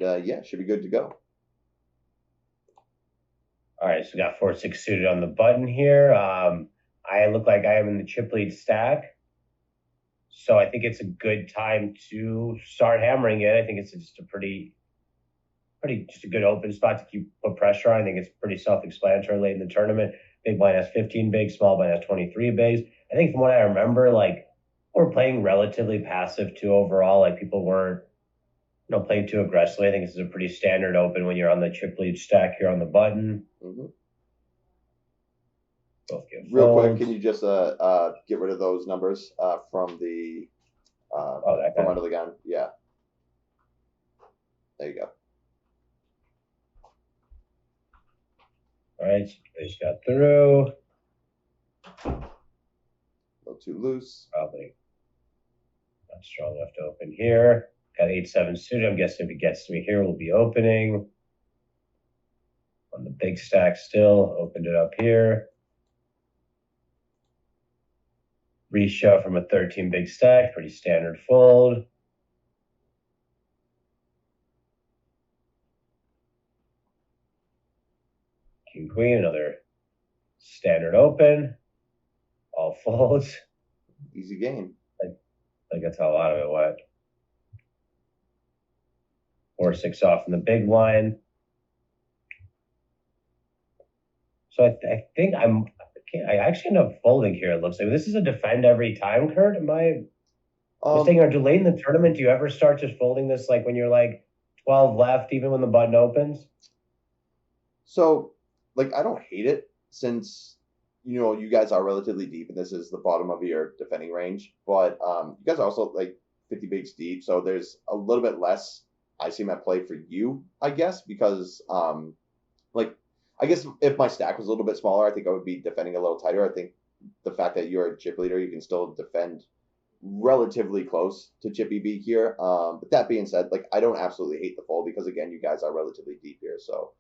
And yeah, should be good to go. All right, so we got 4-6 suited on the button here. I look like I am in the chip lead stack. So I think it's a good time to start hammering it. I think it's just a pretty just a good open spot to put pressure on. I think it's pretty self-explanatory late in the tournament. Big blind has 15 bigs, small blind has 23 bigs. I think from what I remember, like we're playing relatively passive too overall. Like people weren't, playing too aggressively. I think this is a pretty standard open when you're on the chip lead stack here on the button. Mm-hmm. Both get Real folds. quick, can you just get rid of those numbers from the from under the gun? Yeah. There you go. All right, so base got through. A little too loose. Probably not strong enough to open here. Got 8-7 suited. I'm guessing if he gets to me here, we'll be opening. On the big stack still, opened it up here. Reshove from a 13 big stack, pretty standard fold. King, queen, another standard open. All folds. Easy game. Like that's how a lot of it went. 4-6 off in the big blind. So I think I actually end up folding here. It looks like this is a defend every time, Kurt. Am I mistaken? Or delayed in the tournament? Do you ever start just folding this like when you're like 12 left, even when the button opens? So, like, I don't hate it since you guys are relatively deep, and this is the bottom of your defending range. But you guys are also like 50 bigs deep, so there's a little bit less ICM at play for you, I guess, because like. I guess if my stack was a little bit smaller, I think I would be defending a little tighter. I think the fact that you're a chip leader, you can still defend relatively close to chip EV here. But that being said, like I don't absolutely hate the fold because again, you guys are relatively deep here. So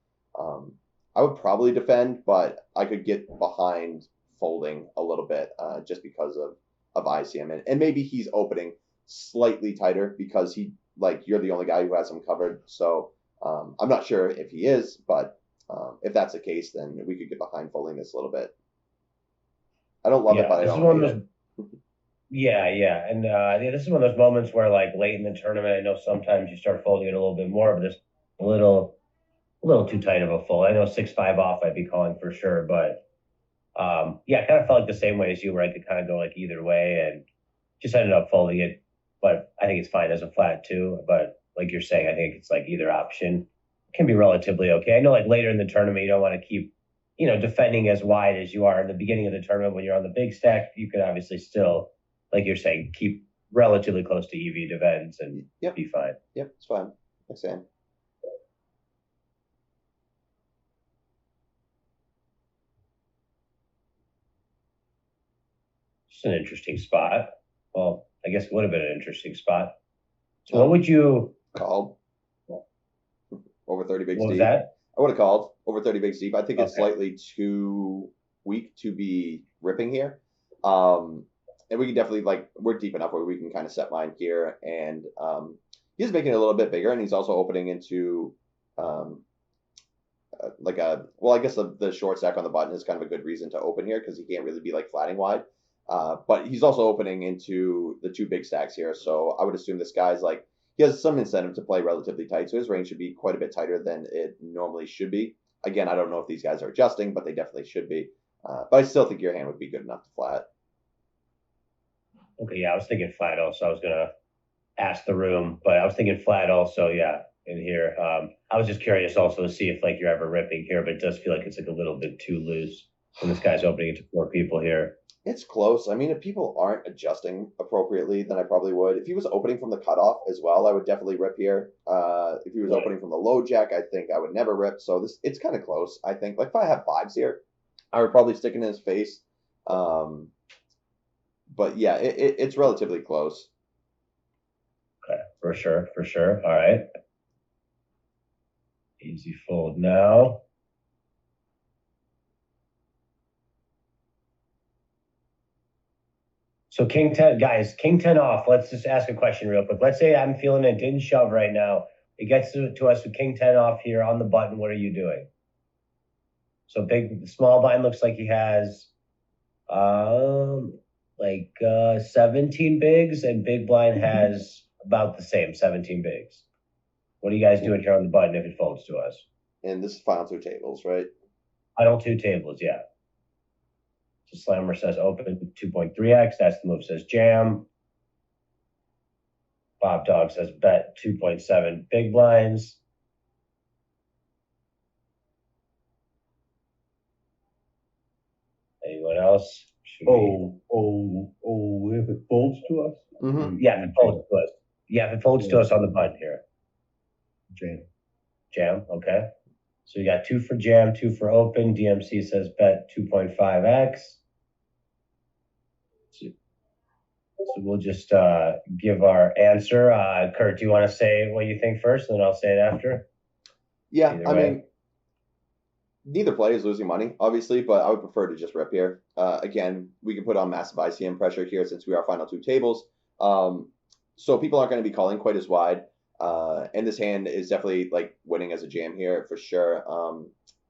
I would probably defend, but I could get behind folding a little bit just because of ICM. And maybe he's opening slightly tighter because you're the only guy who has him covered. So I'm not sure if he is, but if that's the case, then we could get behind folding this a little bit. I don't love it, but I don't hate it. Yeah. And this is one of those moments where, like, late in the tournament, I know sometimes you start folding it a little bit more, but this a little too tight of a fold. I know 6-5 off I'd be calling for sure, but I kind of felt like the same way as you, where I could kind of go like either way and just ended up folding it. But I think it's fine as a flat too. But like you're saying, I think it's like either option can be relatively okay. I know like later in the tournament, you don't want to keep, defending as wide as you are in the beginning of the tournament. When you're on the big stack, you could obviously still, like you're saying, keep relatively close to EV defends and be fine. Yep, it's fine. Thanks, Sam. Just an interesting spot. Well, I guess it would have been an interesting spot. So what would you call? Over 30 bigs deep. What was that? I would have called over 30 bigs deep. I think it's slightly too weak to be ripping here. And we can definitely, we're deep enough where we can kind of set line here. And he's making it a little bit bigger, and he's also opening into I guess the short stack on the button is kind of a good reason to open here because he can't really be flatting wide. But he's also opening into the two big stacks here. So I would assume this guy's he has some incentive to play relatively tight, so his range should be quite a bit tighter than it normally should be. Again, I don't know if these guys are adjusting, but they definitely should be. But I still think your hand would be good enough to flat. Okay, I was thinking flat also. I was going to ask the room, but I was thinking flat also, in here. I was just curious also to see if you're ever ripping here, but it does feel like it's a little bit too loose when this guy's opening into 4 people here. It's close. I mean, if people aren't adjusting appropriately, then I probably would. If he was opening from the cutoff as well, I would definitely rip here. If he was opening from the low jack, I think I would never rip. So it's kind of close, I think. If I have 5s here, I would probably stick it in his face. But yeah, it's relatively close. Okay, for sure. All right. Easy fold now. So King 10, guys, King 10 off. Let's just ask a question real quick. Let's say I'm feeling it, didn't shove right now. It gets to us with king 10 off here on the button. What are you doing? So small blind looks like he has 17 bigs, and big blind has about the same, 17 bigs. What are you guys doing here on the button if it folds to us? And this is final two tables, right? Final two tables, yeah. So Slammer says open 2.3x. That's the move, says jam. Bob Dog says bet 2.7 big blinds. Anyone else? If it folds to us? Mm-hmm. Yeah, if it folds to us. Yeah, if it folds to us on the button here. Jam. Jam, okay. So you got 2 for jam, 2 for open. DMC says bet 2.5x. So we'll just give our answer. Kurt, do you want to say what you think first, and then I'll say it after? Yeah, I mean, neither play is losing money, obviously, but I would prefer to just rip here. Again, we can put on massive ICM pressure here since we are final two tables. So people aren't going to be calling quite as wide. And this hand is definitely like winning as a jam here for sure.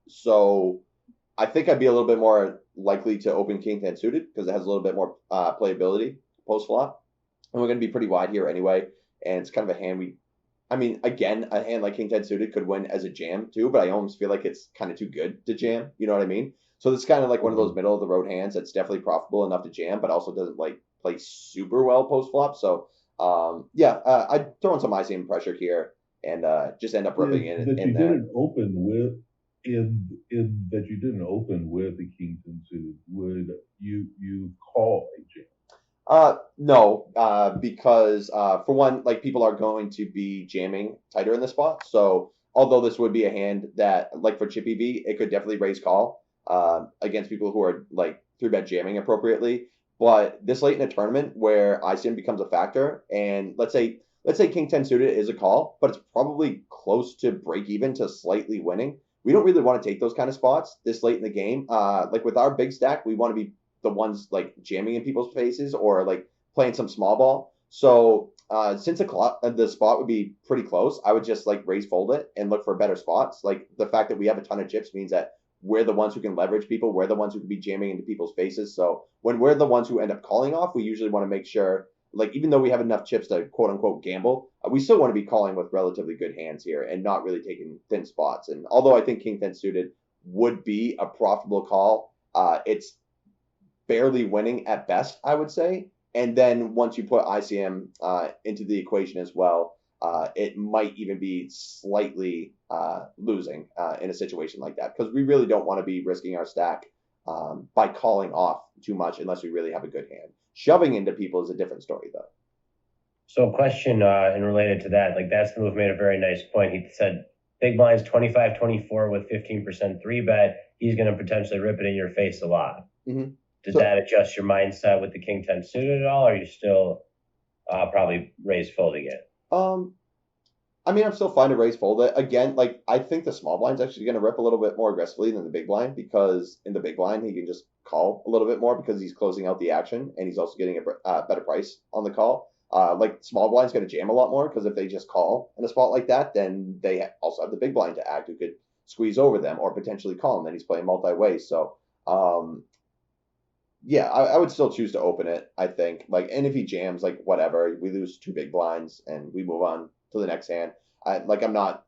So I think I'd be a little bit more likely to open king 10 suited because it has a little bit more playability post flop. And we're going to be pretty wide here anyway. And it's kind of a hand again, a hand like king 10 suited could win as a jam too, but I almost feel like it's kind of too good to jam. You know what I mean? So this is kind of like one of those middle of the road hands that's definitely profitable enough to jam, but also doesn't like play super well post flop. So I'd throw in some ICM pressure here and just end up ripping it. That you didn't open with that you didn't open with the king 10 suited. Would you call a jam? No, because for one, like people are going to be jamming tighter in the spot. So although this would be a hand that, like for Chippy V, it could definitely raise call against people who are like 3-bet jamming appropriately. But this late in a tournament where ICM becomes a factor, and let's say king 10 suited is a call, but it's probably close to break even to slightly winning. We don't really want to take those kind of spots this late in the game. Like with our big stack, we want to be the ones like jamming in people's faces or like playing some small ball. So since the spot would be pretty close, I would just like raise fold it and look for better spots. Like the fact that we have a ton of chips means that we're the ones who can leverage people. We're the ones who can be jamming into people's faces. So when we're the ones who end up calling off, we usually want to make sure, like, even though we have enough chips to quote unquote gamble, we still want to be calling with relatively good hands here and not really taking thin spots. And although I think king 10 suited would be a profitable call, it's barely winning at best, I would say. And then once you put ICM into the equation as well, it might even be slightly losing in a situation like that, because we really don't want to be risking our stack by calling off too much unless we really have a good hand. Shoving into people is a different story, though. So question and related to that, like that's the move made a very nice point. He said big blind's 25-24 with 15% 3-bet. He's going to potentially rip it in your face a lot. Mm-hmm. Did that adjust your mindset with the king 10 suited at all, or are you still probably raise folding it? I mean, I'm still fine to raise fold it. Again, like I think the small blind's actually going to rip a little bit more aggressively than the big blind, because in the big blind he can just call a little bit more because he's closing out the action and he's also getting a better price on the call. Like small blind's going to jam a lot more because if they just call in a spot like that, then they also have the big blind to act who could squeeze over them or potentially call him. Then he's playing multi-way. So yeah, I would still choose to open it, I think. Like, and if he jams, like whatever, we lose 2 big blinds and we move on to the next hand. I'm not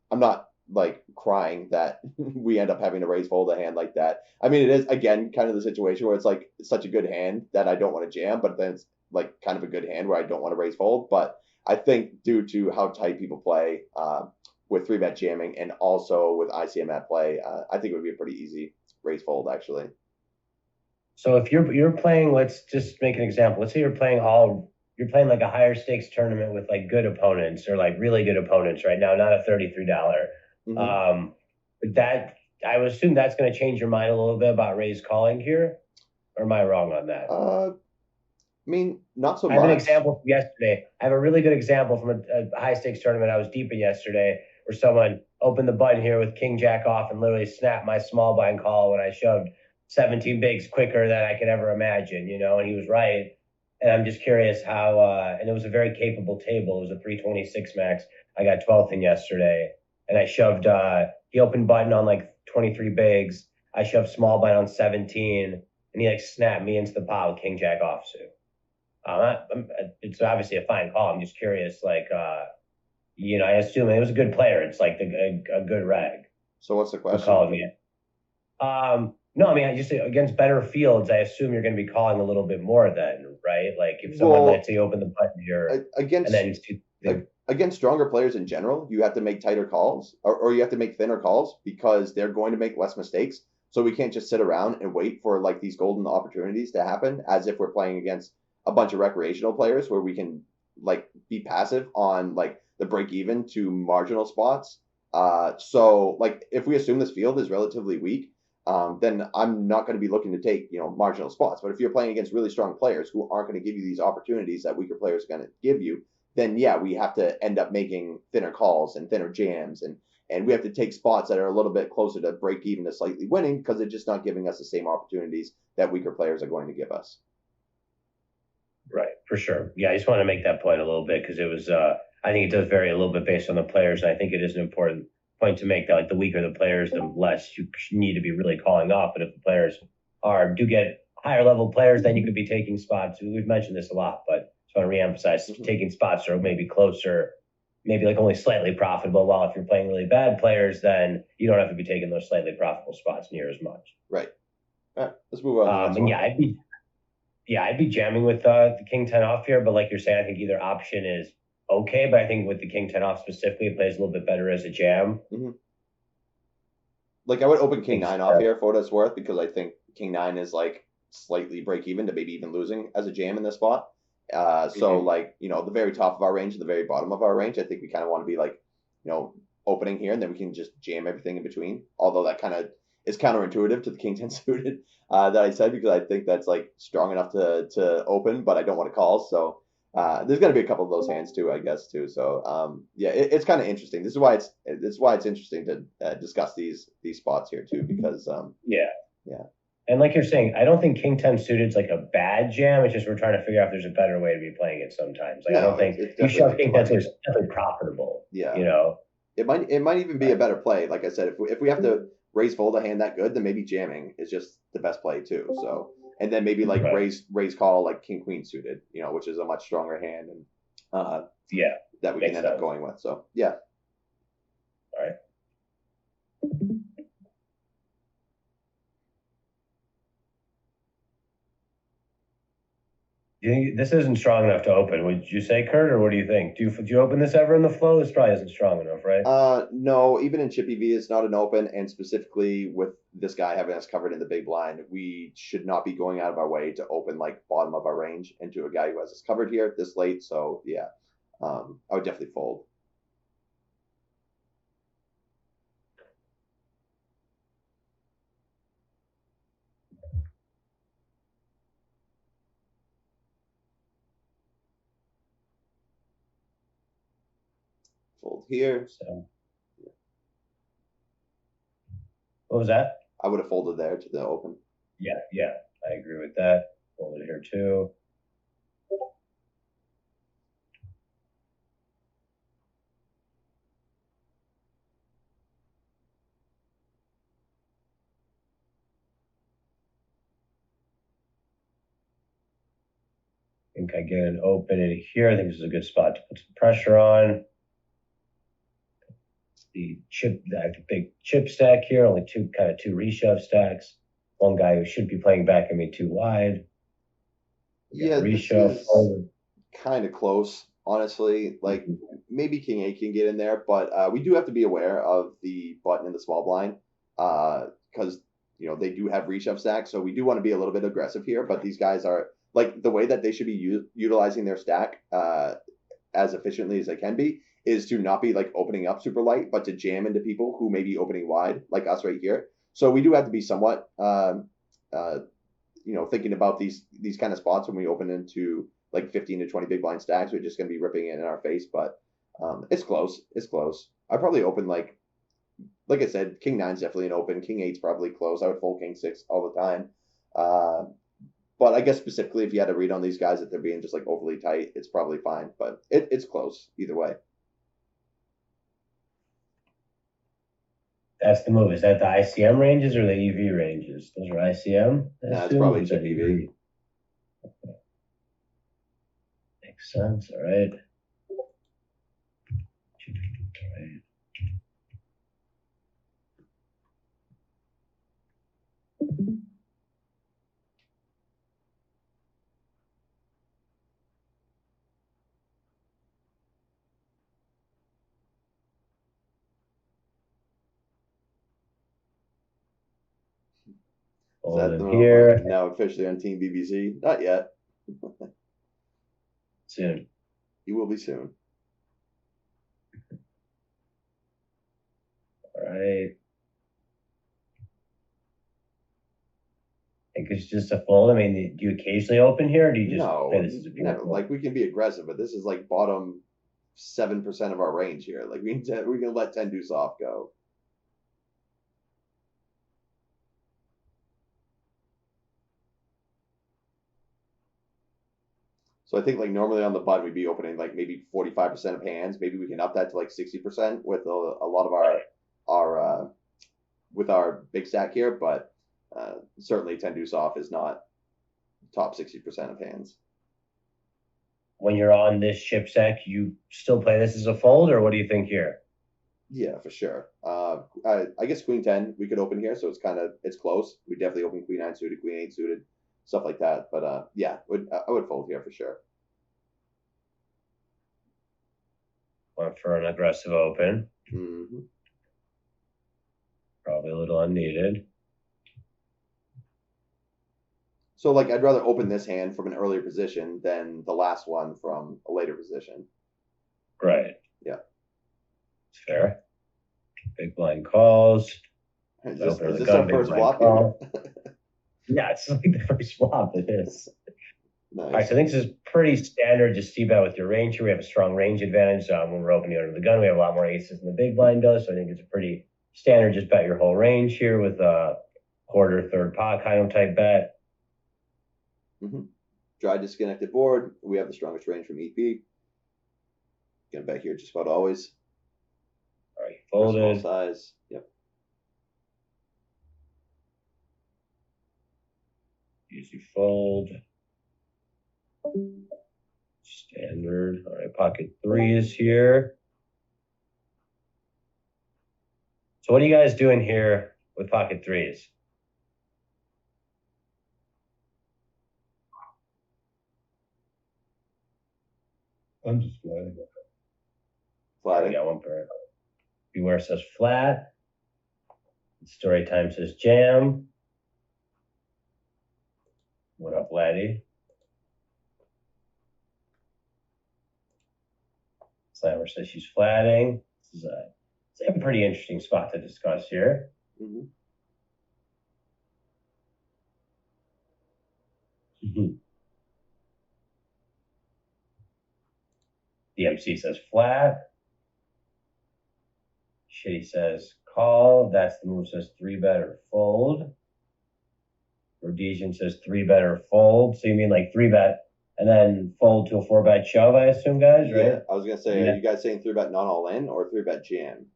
like crying that we end up having to raise fold a hand like that. I mean, it is again kind of the situation where it's like it's such a good hand that I don't want to jam, but then it's like kind of a good hand where I don't want to raise fold. But I think due to how tight people play with 3-bet jamming and also with ICM at play, I think it would be a pretty easy raise fold actually. So if you're playing, let's just make an example. Let's say you're playing like a higher stakes tournament with like good opponents or like really good opponents right now, not a $33. Mm-hmm. But that I would assume that's going to change your mind a little bit about raise calling here. Or am I wrong on that? I mean, not so much. I have an example from yesterday. I have a really good example from a high stakes tournament I was deep in yesterday, where someone opened the button here with king jack off and literally snapped my small blind call when I shoved 17 bigs quicker than I could ever imagine, and he was right. And I'm just curious how, and it was a very capable table. It was a 326 max. I got 12th in yesterday, and I shoved, he opened button on like 23 bigs. I shoved small blind on 17, and he like snapped me into the pot with king jack offsuit. It's obviously a fine call. I'm just curious, like, I assume it was a good player. It's like a good reg. So what's the question? Calling me. No, I mean, I just against better fields, I assume you're going to be calling a little bit more then, right? Like if someone lets you open the button here, against against stronger players in general, you have to make tighter calls, or you have to make thinner calls because they're going to make less mistakes. So we can't just sit around and wait for like these golden opportunities to happen as if we're playing against a bunch of recreational players where we can like be passive on like the break even to marginal spots. So like if we assume this field is relatively weak, then I'm not going to be looking to take marginal spots. But if you're playing against really strong players who aren't going to give you these opportunities that weaker players are going to give you, then yeah, we have to end up making thinner calls and thinner jams, and we have to take spots that are a little bit closer to break even to slightly winning because they're just not giving us the same opportunities that weaker players are going to give us. Right, for sure. Yeah, I just want to make that point a little bit because it was, I think it does vary a little bit based on the players, and I think it is an important point to make that like the weaker the players, the less you need to be really calling off. But if the players do get higher level players, then you could be taking spots. We've mentioned this a lot, but just want to reemphasize taking spots are maybe closer, maybe like only slightly profitable. While if you're playing really bad players, then you don't have to be taking those slightly profitable spots near as much. Right. All right. Let's move on. And I'd be jamming with the king 10 off here, but like you're saying, I think either option is okay, but I think with the king 10 off specifically, it plays a little bit better as a jam. Mm-hmm. Like I would open king 9 off here for what it's worth because I think king 9 is like slightly break even to maybe even losing as a jam in this spot. So like, the very top of our range and the very bottom of our range, I think we kind of want to be like, opening here and then we can just jam everything in between. Although that kind of is counterintuitive to the king 10 suited that I said because I think that's like strong enough to open, but I don't want to call. So there's going to be a couple of those hands too, I guess too. So it's kind of interesting. This is why it's interesting to discuss these spots here too because yeah. And like you're saying, I don't think king 10 suited is like a bad jam. It's just we're trying to figure out if there's a better way to be playing it sometimes. Like I don't think you shove king 10 suited is definitely profitable. Yeah. It might even be a better play. Like I said, if we have to raise fold a hand that good, then maybe jamming is just the best play too. So and then maybe like raise call like king queen suited, which is a much stronger hand and that we can end up going with. So yeah. All right. This isn't strong enough to open, would you say, Kurt, or what do you think? Do you open this ever in the flow? This probably isn't strong enough, right? No, even in Chippy V, it's not an open, and specifically with this guy having us covered in the big blind, we should not be going out of our way to open like bottom of our range into a guy who has us covered here this late. So yeah, I would definitely fold. Fold here. So, what was that? I would have folded there to the open. Yeah, I agree with that. Folded here too. I think I get an open in here. I think this is a good spot to put some pressure on. The big chip stack here, only two reshove stacks. One guy who should be playing back at me too wide. Yeah, reshove. Kind of close, honestly. Like maybe king 8 can get in there, but we do have to be aware of the button in the small blind because they do have reshove stacks, so we do want to be a little bit aggressive here. But these guys are like the way that they should be utilizing their stack as efficiently as they can be is to not be like opening up super light, but to jam into people who may be opening wide, like us right here. So we do have to be somewhat, thinking about these kind of spots when we open into like 15 to 20 big blind stacks. We're just going to be ripping it in our face, but it's close. It's close. I probably open like I said, king 9's definitely an open. King 8's probably close. I would fold king 6 all the time. But I guess specifically if you had to read on these guys that they're being just like overly tight, it's probably fine. But it's close either way. That's the move. Is that the ICM ranges or the EV ranges? Those are ICM? Nah, it's probably chip EV. Makes sense. All right. All right. Is that Hold here. Now officially on Team BBC? Not yet. Soon. He will be soon. All right. I think it's just a fold. I mean, do you occasionally open here, or do you just play this as a pure fold? Like we can be aggressive, but this is like bottom 7% of our range here. Like we can let 10 deuce off go. So I think like normally on the button we'd be opening like maybe 45% of hands. Maybe we can up that to like 60% with a lot of our with our big stack here, but certainly 10 deuce off is not top 60% of hands. When you're on this chip stack, you still play this as a fold, or what do you think here? Yeah, for sure. I guess queen 10 we could open here, so it's close. We definitely open queen 9 suited, queen 8 suited, stuff like that. But yeah, I would fold here for sure. Went for an aggressive open. Mm-hmm. Probably a little unneeded. So like I'd rather open this hand from an earlier position than the last one from a later position. Right. Yeah. It's fair. Big blind calls. Is this our first flop here? Yeah, it's like the first flop. It is. Nice. All right, so I think this is pretty standard. Just steep out with your range here. We have a strong range advantage. When we're opening under the gun, we have a lot more aces than the big blind does. So I think it's a pretty standard. Just bet your whole range here with a quarter, third pot kind of type bet. Mm-hmm. Dry disconnected board. We have the strongest range from EP. Gonna bet here just about always. All right, folded. Small size. Yep. Easy fold. Standard. All right, pocket threes here. So what are you guys doing here with pocket threes? I'm just flatting. Flatting. Yeah, one pair. Beware says flat. Story time says jam. What up, laddie? Slammer says she's flatting. This is a pretty interesting spot to discuss here. Mm-hmm. DMC says flat. Shitty says call. That's the move, says 3-bet or fold. Rhodesian says 3-bet or fold. So you mean like 3-bet and then fold to a 4-bet shove, I assume, guys, right? Yeah, I was gonna say, are you guys saying 3-bet not all in or 3-bet jam?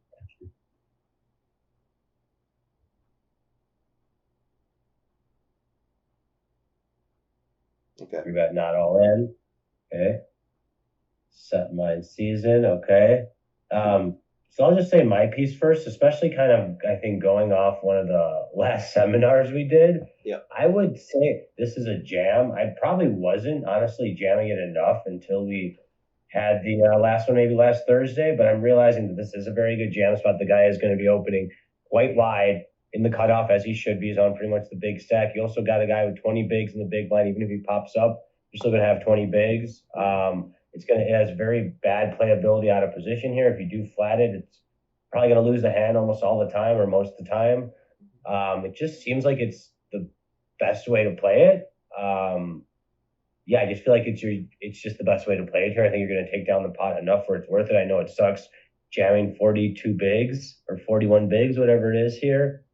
Okay. 3-bet not all in. Okay. Set mine season. Okay. So I'll just say my piece first, especially kind of, I think, going off one of the last seminars we did. Yeah. I would say this is a jam. I probably wasn't honestly jamming it enough until we had the last one, maybe last Thursday, but I'm realizing that this is a very good jam spot. The guy is going to be opening quite wide in the cutoff, as he should be. He's on pretty much the big stack. You also got a guy with 20 bigs in the big blind. Even if he pops up, you're still going to have 20 bigs. It has very bad playability out of position here. If you do flat it, it's probably going to lose the hand almost all the time or most of the time. It just seems like it's the best way to play it. Yeah, I just feel like it's just the best way to play it here. I think you're going to take down the pot enough where it's worth it. I know it sucks jamming 42 bigs or 41 bigs, whatever it is here.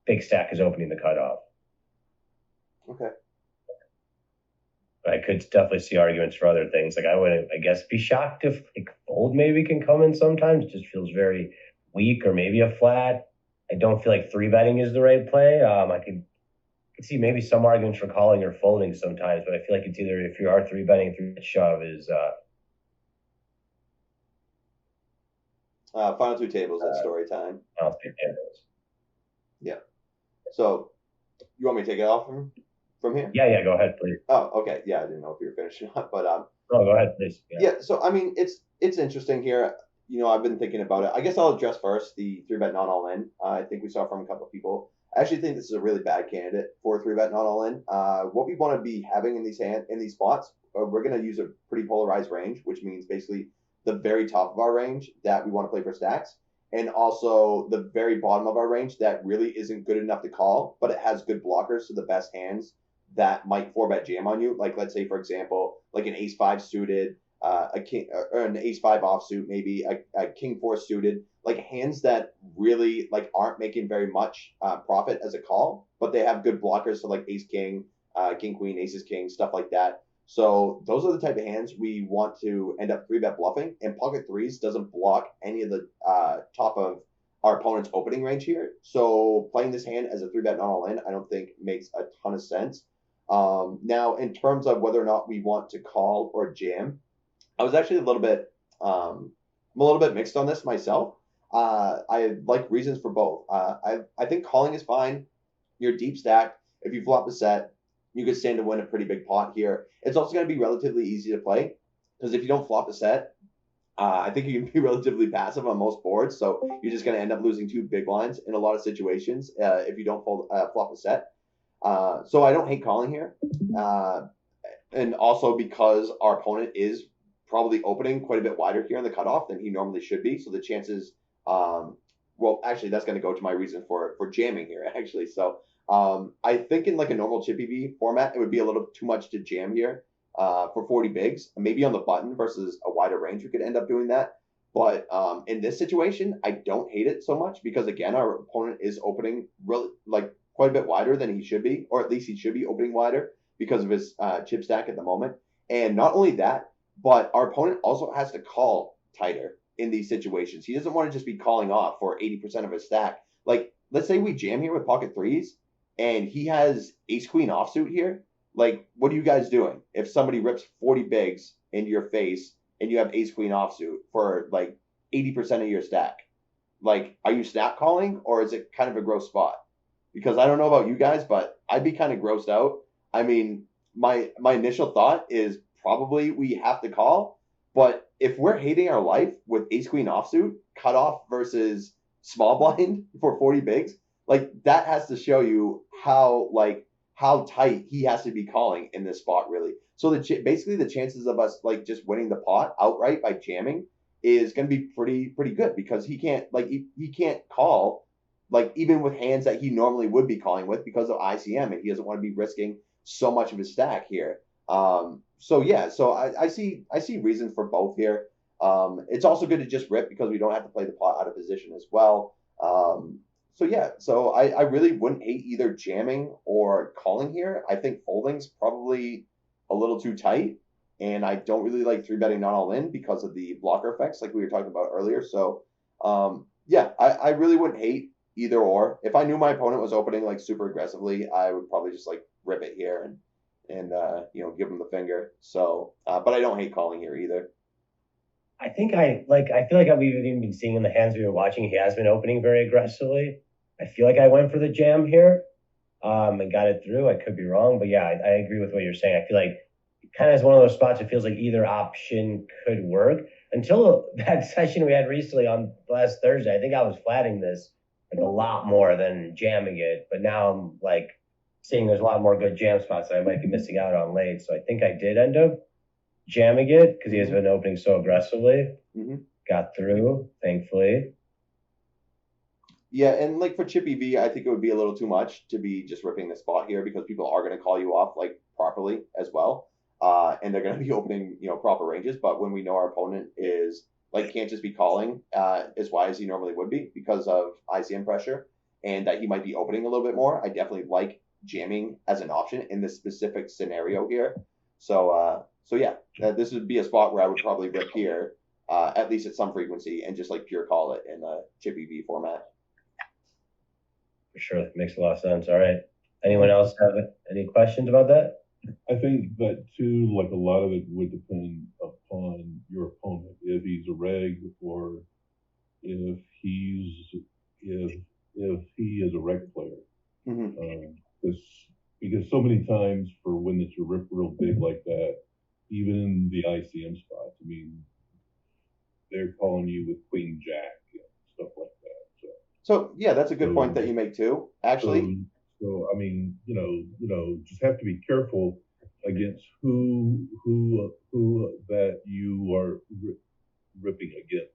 big stack is opening the cutoff. Okay. But I could definitely see arguments for other things. Like I would, I guess, be shocked if like fold maybe can come in sometimes. It just feels very weak, or maybe a flat. I don't feel like 3-betting is the right play. I could see maybe some arguments for calling or folding sometimes, but I feel like it's either, if you are 3-betting, 3-bet shove is Final two tables at story time. I'll take tables. Yeah. So you want me to take it off from here? Yeah, go ahead, please. Oh, okay. Yeah, I didn't know if you were finishing up, but no, go ahead, please. Yeah. So I mean, it's interesting here. I've been thinking about it. I guess I'll address first the 3-bet not all in. I think we saw from a couple of people. I actually think this is a really bad candidate for 3-bet not all in. What we want to be having in these spots, we're going to use a pretty polarized range, which means basically the very top of our range that we want to play for stacks, and also the very bottom of our range that really isn't good enough to call, but it has good blockers to the best hands that might 4-bet jam on you. Like, let's say, for example, like an ace-5 suited, a king, or an ace-5 offsuit, maybe a king-4 suited, like hands that really like aren't making very much profit as a call, but they have good blockers, so like ace-king, king-queen, aces-king, stuff like that. So those are the type of hands we want to end up 3-bet bluffing, and pocket threes doesn't block any of the top of our opponent's opening range here. So playing this hand as a 3-bet not all in, I don't think makes a ton of sense. Now, in terms of whether or not we want to call or jam, I was actually I'm a little bit mixed on this myself. I like reasons for both. I think calling is fine. You're deep stacked. If you flop a set, you could stand to win a pretty big pot here. It's also going to be relatively easy to play, because if you don't flop a set, I think you can be relatively passive on most boards. So you're just going to end up losing 2 big blinds in a lot of situations if you don't flop a set. So I don't hate calling here. And also because our opponent is probably opening quite a bit wider here in the cutoff than he normally should be. So the chances, well, actually, that's going to go to my reason for jamming here, actually. So I think in like a normal Chippy V format, it would be a little too much to jam here for 40 bigs. Maybe on the button versus a wider range, we could end up doing that. But in this situation, I don't hate it so much because, again, our opponent is opening really like quite a bit wider than he should be, or at least he should be opening wider because of his chip stack at the moment. And not only that, but our opponent also has to call tighter in these situations. He doesn't want to just be calling off for 80% of his stack. Like, let's say we jam here with pocket threes and he has ace-queen offsuit here. Like, what are you guys doing? If somebody rips 40 bigs into your face and you have ace-queen offsuit for like 80% of your stack, like, are you snap calling, or is it kind of a gross spot? Because I don't know about you guys, but I'd be kind of grossed out. I mean, my initial thought is probably we have to call, but if we're hating our life with ace-queen offsuit, cutoff versus small blind for 40 bigs, like that has to show you how tight he has to be calling in this spot, really. So basically the chances of us like just winning the pot outright by jamming is going to be pretty good, because he can't he can't call like even with hands that he normally would be calling with because of ICM, and he doesn't want to be risking so much of his stack here. So yeah, so I see reasons for both here. It's also good to just rip because we don't have to play the pot out of position as well. So yeah, so I really wouldn't hate either jamming or calling here. I think folding's probably a little too tight, and I don't really like 3-betting not all in because of the blocker effects like we were talking about earlier. So yeah, I really wouldn't hate either or. If I knew my opponent was opening like super aggressively, I would probably just like rip it here and give him the finger. So but I don't hate calling here either. I think I feel like we've even been seeing in the hands we were watching, he has been opening very aggressively. I feel like I went for the jam here and got it through. I could be wrong, but yeah, I agree with what you're saying. I feel like it kind of is one of those spots, it feels like either option could work. Until that session we had recently on last Thursday, I think I was flatting this like a lot more than jamming it, but now I'm like seeing there's a lot more good jam spots that I might be missing out on late. So I think I did end up jamming it because he has been opening so aggressively. Got through, thankfully. Yeah, and like for Chippy V, I think it would be a little too much to be just ripping the spot here, because people are going to call you off like properly as well, and they're going to be opening proper ranges. But when we know our opponent is like can't just be calling as wide as he normally would be because of ICM pressure, and that he might be opening a little bit more, I definitely like jamming as an option in this specific scenario here. So yeah, this would be a spot where I would probably rip here, at least at some frequency, and just like pure call it in a chippy V format. For sure, that makes a lot of sense. All right. Anyone else have any questions about that? I think that too, like a lot of it would depend upon your opponent. If he's a reg or if he is a reg player. Because so many times for when it's a rip real big like that, even in the ICM spots, I mean, they're calling you with Queen Jack and stuff like that. So yeah, that's a good point that you make too. Actually, so I mean, just have to be careful against who that you are ripping against.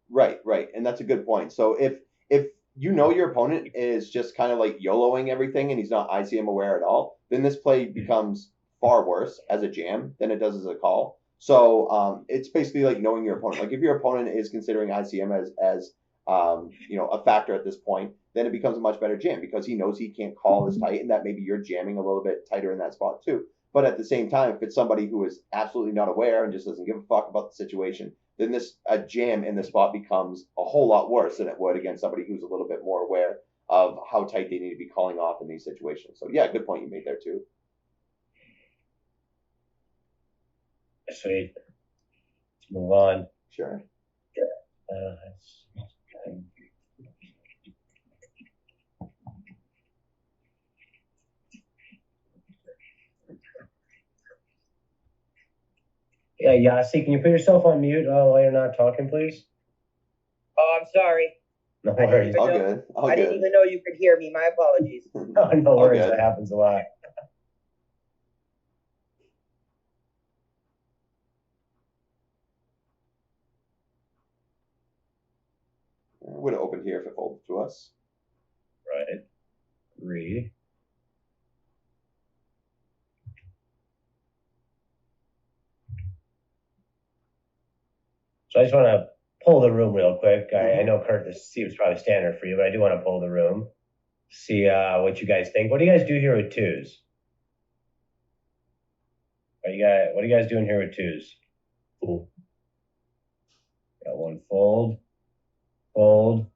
Right, and that's a good point. So if you know your opponent is just kind of like YOLOing everything and he's not ICM aware at all, then this play becomes far worse as a jam than it does as a call. So it's basically like knowing your opponent. Like if your opponent is considering ICM as a factor at this point, then it becomes a much better jam because he knows he can't call as tight and that maybe you're jamming a little bit tighter in that spot too. But at the same time, if it's somebody who is absolutely not aware and just doesn't give a fuck about the situation, then a jam in the spot becomes a whole lot worse than it would against somebody who's a little bit more aware of how tight they need to be calling off in these situations. So yeah, good point you made there too. Sweet. Let's move on. Sure. Yeah, Yasi, can you put yourself on mute while you're not talking, please? Oh, I'm sorry. No worries. All good. I didn't even know you could hear me. My apologies. No worries. That happens a lot. Would have opened here if it folded to us. Right. Agree. So I just want to pull the room real quick. I know, Kurt, this seems probably standard for you, but I do want to pull the room, see what you guys think. What do you guys do here with twos? What are you guys doing here with twos? Fold. Got one fold. Fold.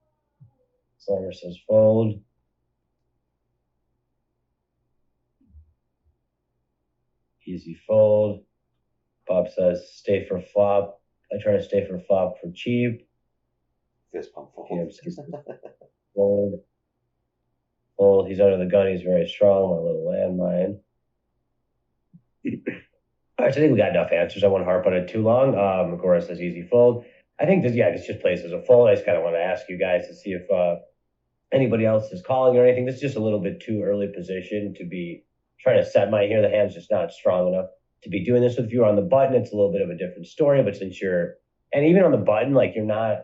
Slimer says fold. Easy fold. Bob says stay for flop. I try to stay for flop for cheap. Fist pump fold. Fold. Fold. He's under the gun. He's very strong. My little landmine. All right, so I think we got enough answers. I won't harp on it too long. Agora says easy fold. I think this just plays as a fold. I just kind of want to ask you guys to see if anybody else is calling or anything. This is just a little bit too early position to be trying to set my here. The hand's just not strong enough to be doing this. If you're on the button, it's a little bit of a different story. But since and even on the button, like you're not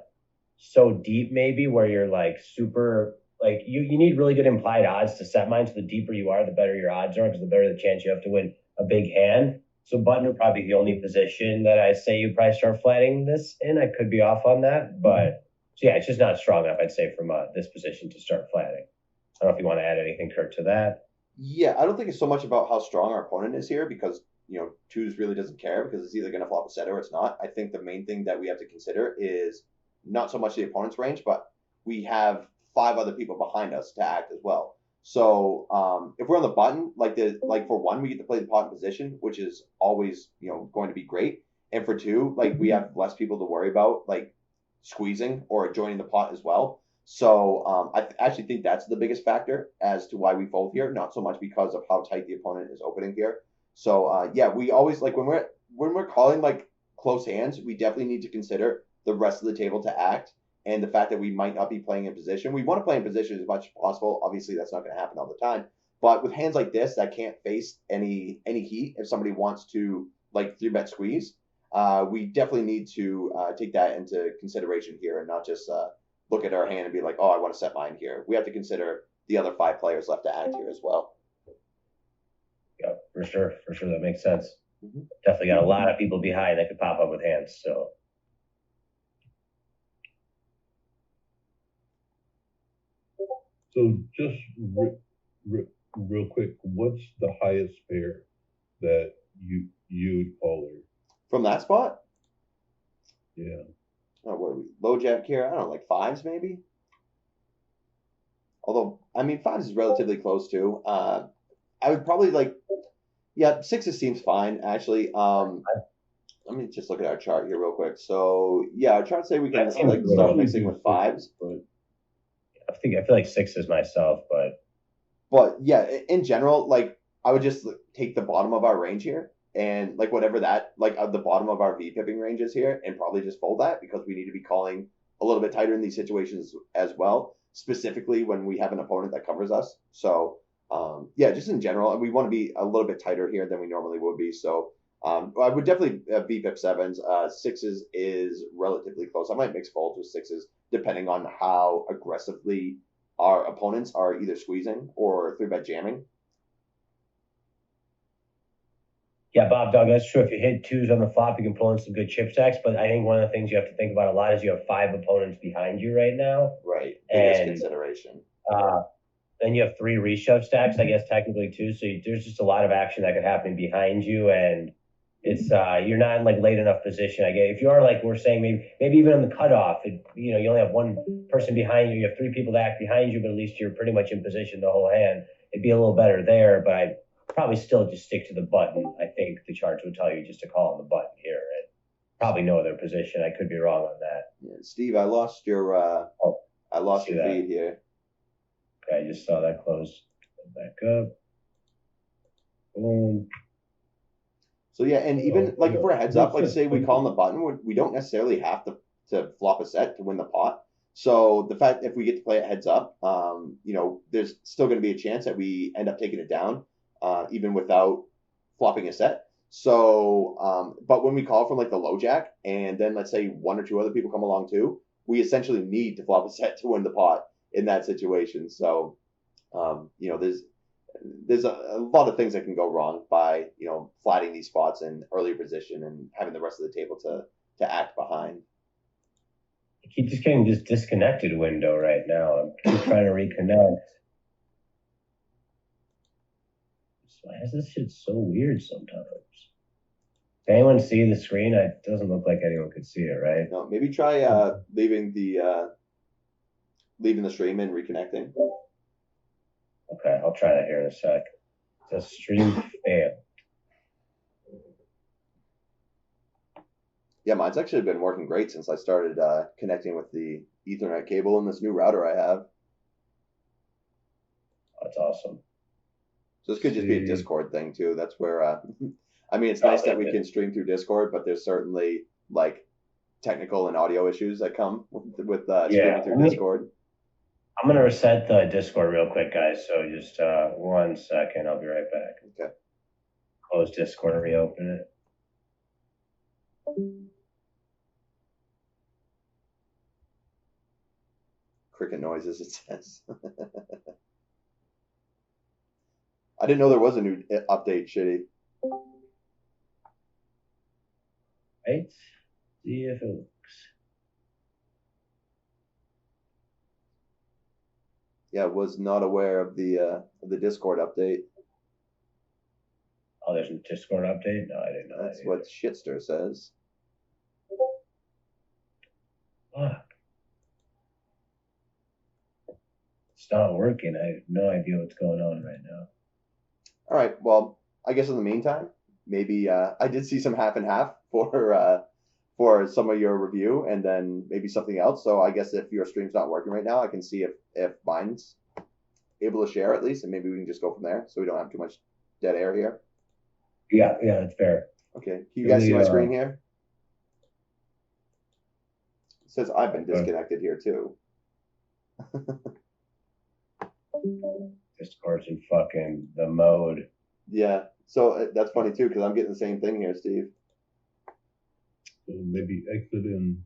so deep maybe where you're like super, like you need really good implied odds to set mine. So the deeper you are, the better your odds are because the better the chance you have to win a big hand. So button would probably be the only position that I say you probably start flatting this in. I could be off on that, but so yeah, it's just not strong enough, I'd say, from this position to start flatting. I don't know if you want to add anything, Kurt, to that. Yeah, I don't think it's so much about how strong our opponent is here because, twos really doesn't care because it's either going to flop a set or it's not. I think the main thing that we have to consider is not so much the opponent's range, but we have 5 other people behind us to act as well. So if we're on the button, like for 1, we get to play the pot in position, which is always, going to be great. And for 2, like we have less people to worry about, like squeezing or joining the pot as well. So I actually think that's the biggest factor as to why we fold here, not so much because of how tight the opponent is opening here. So yeah, we always like when we're calling like close hands, we definitely need to consider the rest of the table to act. And the fact that we might not be playing in position. We want to play in position as much as possible. Obviously, that's not going to happen all the time. But with hands like this that can't face any heat, if somebody wants to like 3-bet squeeze, we definitely need to take that into consideration here and not just look at our hand and be like, oh, I want to set mine here. We have to consider the other 5 players left to act here as well. Yeah, for sure. That makes sense. Definitely got a lot of people behind that could pop up with hands. So. So just real quick, what's the highest pair that you would call her? From that spot? Yeah. Oh, what are we? Low jack here? I don't know, like fives maybe? Although, I mean, fives is relatively close too. I would probably like, yeah, sixes seems fine actually. Let me just look at our chart here real quick. So yeah, our chart say we can That seems like a start little- mixing with fives, But I feel like sixes myself, but yeah, in general, like I would just take the bottom of our range here and like whatever that like the bottom of our V pipping range is here, and probably just fold that because we need to be calling a little bit tighter in these situations as well, specifically when we have an opponent that covers us. So yeah, just in general, we want to be a little bit tighter here than we normally would be. So I would definitely VPIP sevens. Sixes is relatively close. I might mix folds with sixes depending on how aggressively our opponents are either squeezing or three bet jamming. yeah, Bob Dog, that's true. If you hit twos on the flop, you can pull in some good chip stacks. But I think one of the things you have to think about a lot is you have 5 opponents behind you right now. Right. Biggest And consideration. then you have 3 reshove stacks, I guess technically too. So there's just a lot of action that could happen behind you, and it's you're not in like late enough position. I guess if you are like we're saying maybe even on the cutoff, you know, you only have one person behind you. You have 3 people to act behind you, but at least you're pretty much in position the whole hand. It'd be a little better there, but I'd probably still just stick to the button. I think the charts would tell you just to call on the button here, and probably no other position. I could be wrong on that. Yeah, Steve, I lost your I lost your feed here. Okay, I just saw that close. Back up. Boom. So yeah, and even like if we're heads up, like say we call on the button, we don't necessarily have to flop a set to win the pot. So the fact if we get to play it heads up, you know, there's still going to be a chance that we end up taking it down, even without flopping a set. So, but when we call from like the low jack, and then let's say 1 or 2 other people come along too, we essentially need to flop a set to win the pot in that situation. So, you know, there's a lot of things that can go wrong by, you know, flatting these spots in earlier position and having the rest of the table to act behind. I keep just getting this disconnected window right now. I'm keep trying to reconnect. Why is this shit so weird sometimes? Can anyone see the screen? It doesn't look like anyone could see it, right? No, maybe try leaving the stream and reconnecting. Okay, I'll try that here in a sec. The stream failed. Yeah, mine's actually been working great since I started connecting with the Ethernet cable in this new router I have. That's awesome. So this could just be a Discord thing too. That's where I mean, it's nice that we can stream through Discord, but there's certainly like technical and audio issues that come with streaming through Discord. I'm gonna reset the Discord real quick, guys. So just 1 second. I'll be right back. Okay. Close Discord and reopen it. Cricket noises, it says. I didn't know there was a new update, Shitty. Right? See if it works. Yeah, was not aware of the Discord update. Oh, there's a Discord update? No, I didn't know. That's what Shitster says. Fuck. It's not working. I have no idea what's going on right now. All right. Well, I guess in the meantime, maybe I did see some half and half for some of your review, and then maybe something else. So I guess if your stream's not working right now, I can see if mine's able to share at least, and maybe we can just go from there, so we don't have too much dead air here. Yeah, that's fair. Okay. Can you guys see my screen here? It says I've been disconnected here too. Discord's in fucking the mode. Yeah. So that's funny too, because I'm getting the same thing here, Steve. So maybe exit in.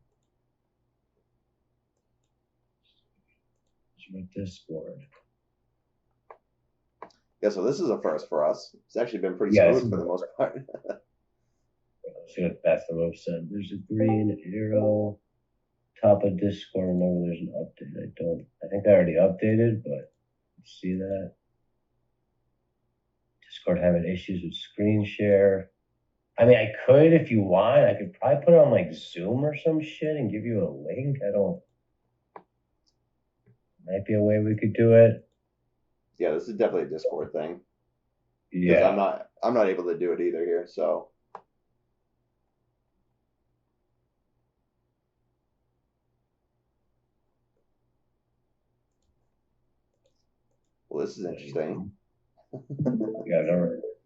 My Discord. Yeah, so this is a first for us. It's actually been pretty smooth for the most part. Let's see what Beth the Rope said. There's a green arrow top of Discord. Remember, there's an update. I think I already updated, but See that? Discord having issues with screen share. I mean, I could, if you want, I could probably put it on like Zoom or some shit and give you a link. Might be a way we could do it. Yeah, this is definitely a Discord thing. 'Cause Yeah. I'm not able to do it either here, so. Well, this is interesting. Yeah,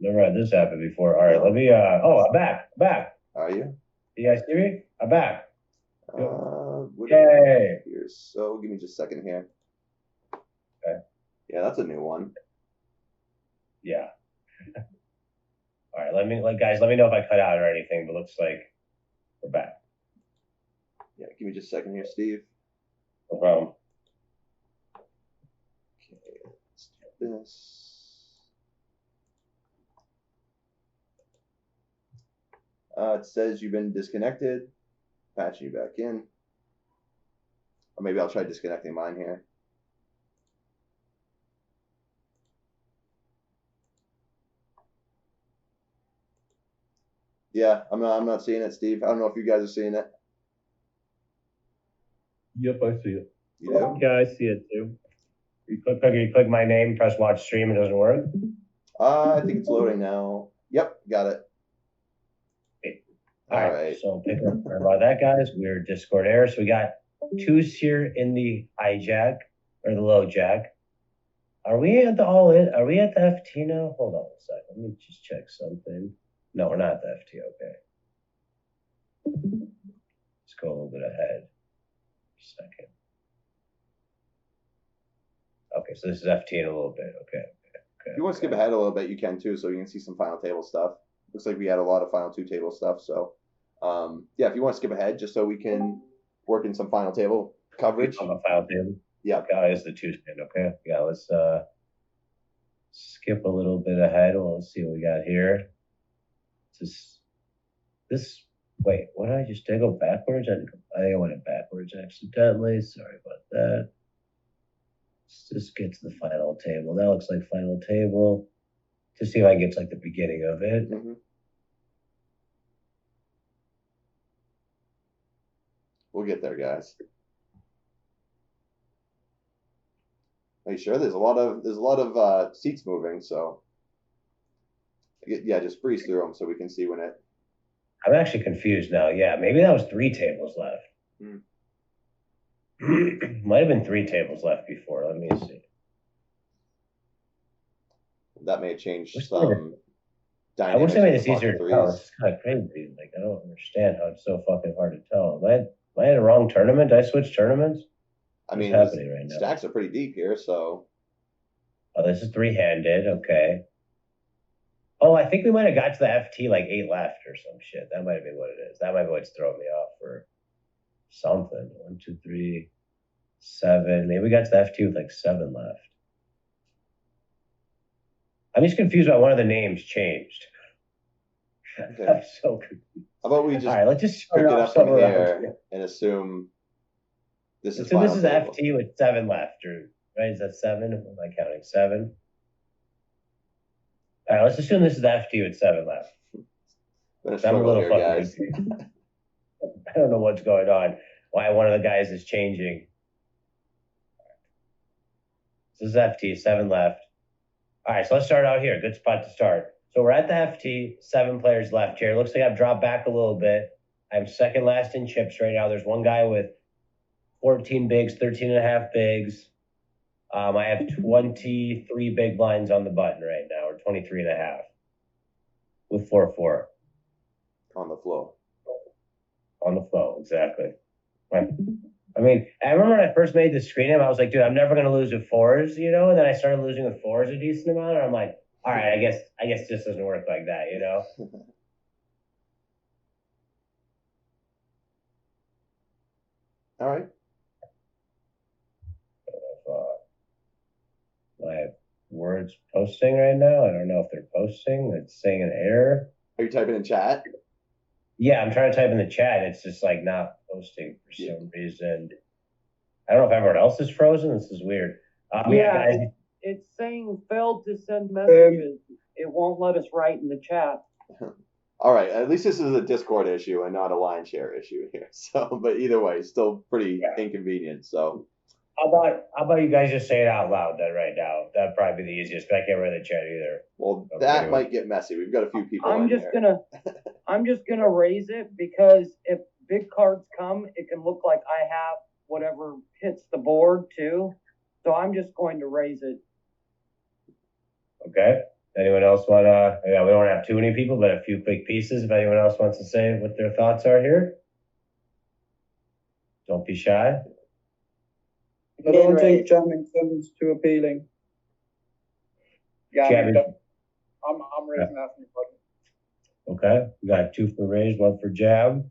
never had this happen before. All right, let me, I'm back. Are you? You guys hear me? I'm back. What Yay. here? So give me just a second here. Okay. Yeah, that's a new one. Yeah. All right, guys, let me know if I cut out or anything, but looks like we're back. Yeah, give me just a second here, Steve. No problem. Okay, let's do this. It says you've been disconnected. Patching you back in. Or maybe I'll try disconnecting mine here. Yeah, I'm not seeing it, Steve. I don't know if you guys are seeing it. Yep, I see it. You do? Yeah, I see it too. You click my name, press watch stream, it doesn't work. I think it's loading now. Yep, got it. All right. So pick up about that, guys. We're Discord Air. So we got twos here in the hijack or the low jack. Are we at the all in? Are we at the FT now? Hold on a second. Let me just check something. No, we're not at the FT. Okay. Let's go a little bit ahead. Second. Okay, so this is FT in a little bit. Okay. If you want to skip ahead a little bit, you can too, so you can see some final table stuff. Looks like we had a lot of final two table stuff. So, yeah, if you want to skip ahead, just so we can work in some final table coverage. On the final table. Yeah. Okay, it's the two stand. Okay. Yeah, let's skip a little bit ahead. Well, let's see what we got here. Wait, what did I just did I go backwards? I think I went backwards accidentally. Sorry about that. Let's just get to the final table. That looks like final table. To see if I get to like the beginning of it. Mm-hmm. We'll get there, guys. Are you sure? There's a lot of seats moving, so yeah, just breeze through them so we can see when it. I'm actually confused now. Yeah, maybe that was 3 tables left. Might have been 3 tables left before. Let me see. That may change some. I wish they made this easier to tell. It's kind of crazy. Like, I don't understand how it's so fucking hard to tell. Am I in a wrong tournament? Did I switch tournaments? I mean, what's happening right now? Stacks are pretty deep here, so. Oh, this is 3-handed. Okay. Oh, I think we might have got to the FT like 8 left or some shit. That might have been what it is. That might be what's throwing me off for something. 1, 2, 3, 7. Maybe we got to the FT with like 7 left. I'm just confused by one of the names changed. Okay. I'm so confused. How about we just let's just pick it up from here and assume this is final table. FT with 7 left, or right? Is that 7? Am I counting 7? All right, let's assume this is the FT with 7 left. I'm a little fucking I don't know what's going on. Why one of the guys is changing. This is FT, 7 left. All right, so let's start out here. Good spot to start. So we're at the FT, 7 players left here. Looks like I've dropped back a little bit. I'm second last in chips right now. There's one guy with 14 bigs, 13.5 bigs. I have 23 big blinds on the button right now, or 23.5 with 4-4. On the flow. On the flow, exactly. Right. I mean, I remember when I first made the screen name, I was like, dude, I'm never going to lose with 4s, you know? And then I started losing with 4s a decent amount, and I'm like, all right, I guess it just doesn't work like that, you know? All right. My words posting right now. I don't know if they're posting. It's saying an error. Are you typing in chat? Yeah, I'm trying to type in the chat. It's just like not posting for some reason. I don't know if everyone else is frozen. This is weird. Yeah, guys, it's saying failed to send messages. It won't let us write in the chat. All right, at least this is a Discord issue and not a LionShare issue here. So, but either way, still pretty inconvenient. So, how about you guys just say it out loud then right now? That'd probably be the easiest, but I can't read the chat either. well, that might get messy. We've got a few people. I'm just gonna raise it because if big cards come, it can look like I have whatever hits the board too. So I'm just going to raise it. Okay. Anyone else want to? Yeah, we don't have too many people, but a few quick pieces. If anyone else wants to say what their thoughts are here, don't be shy. I don't think jamming sounds too appealing. Yeah, Jamming. I'm raising that from the button. Okay, we got 2 for raise, 1 for jab.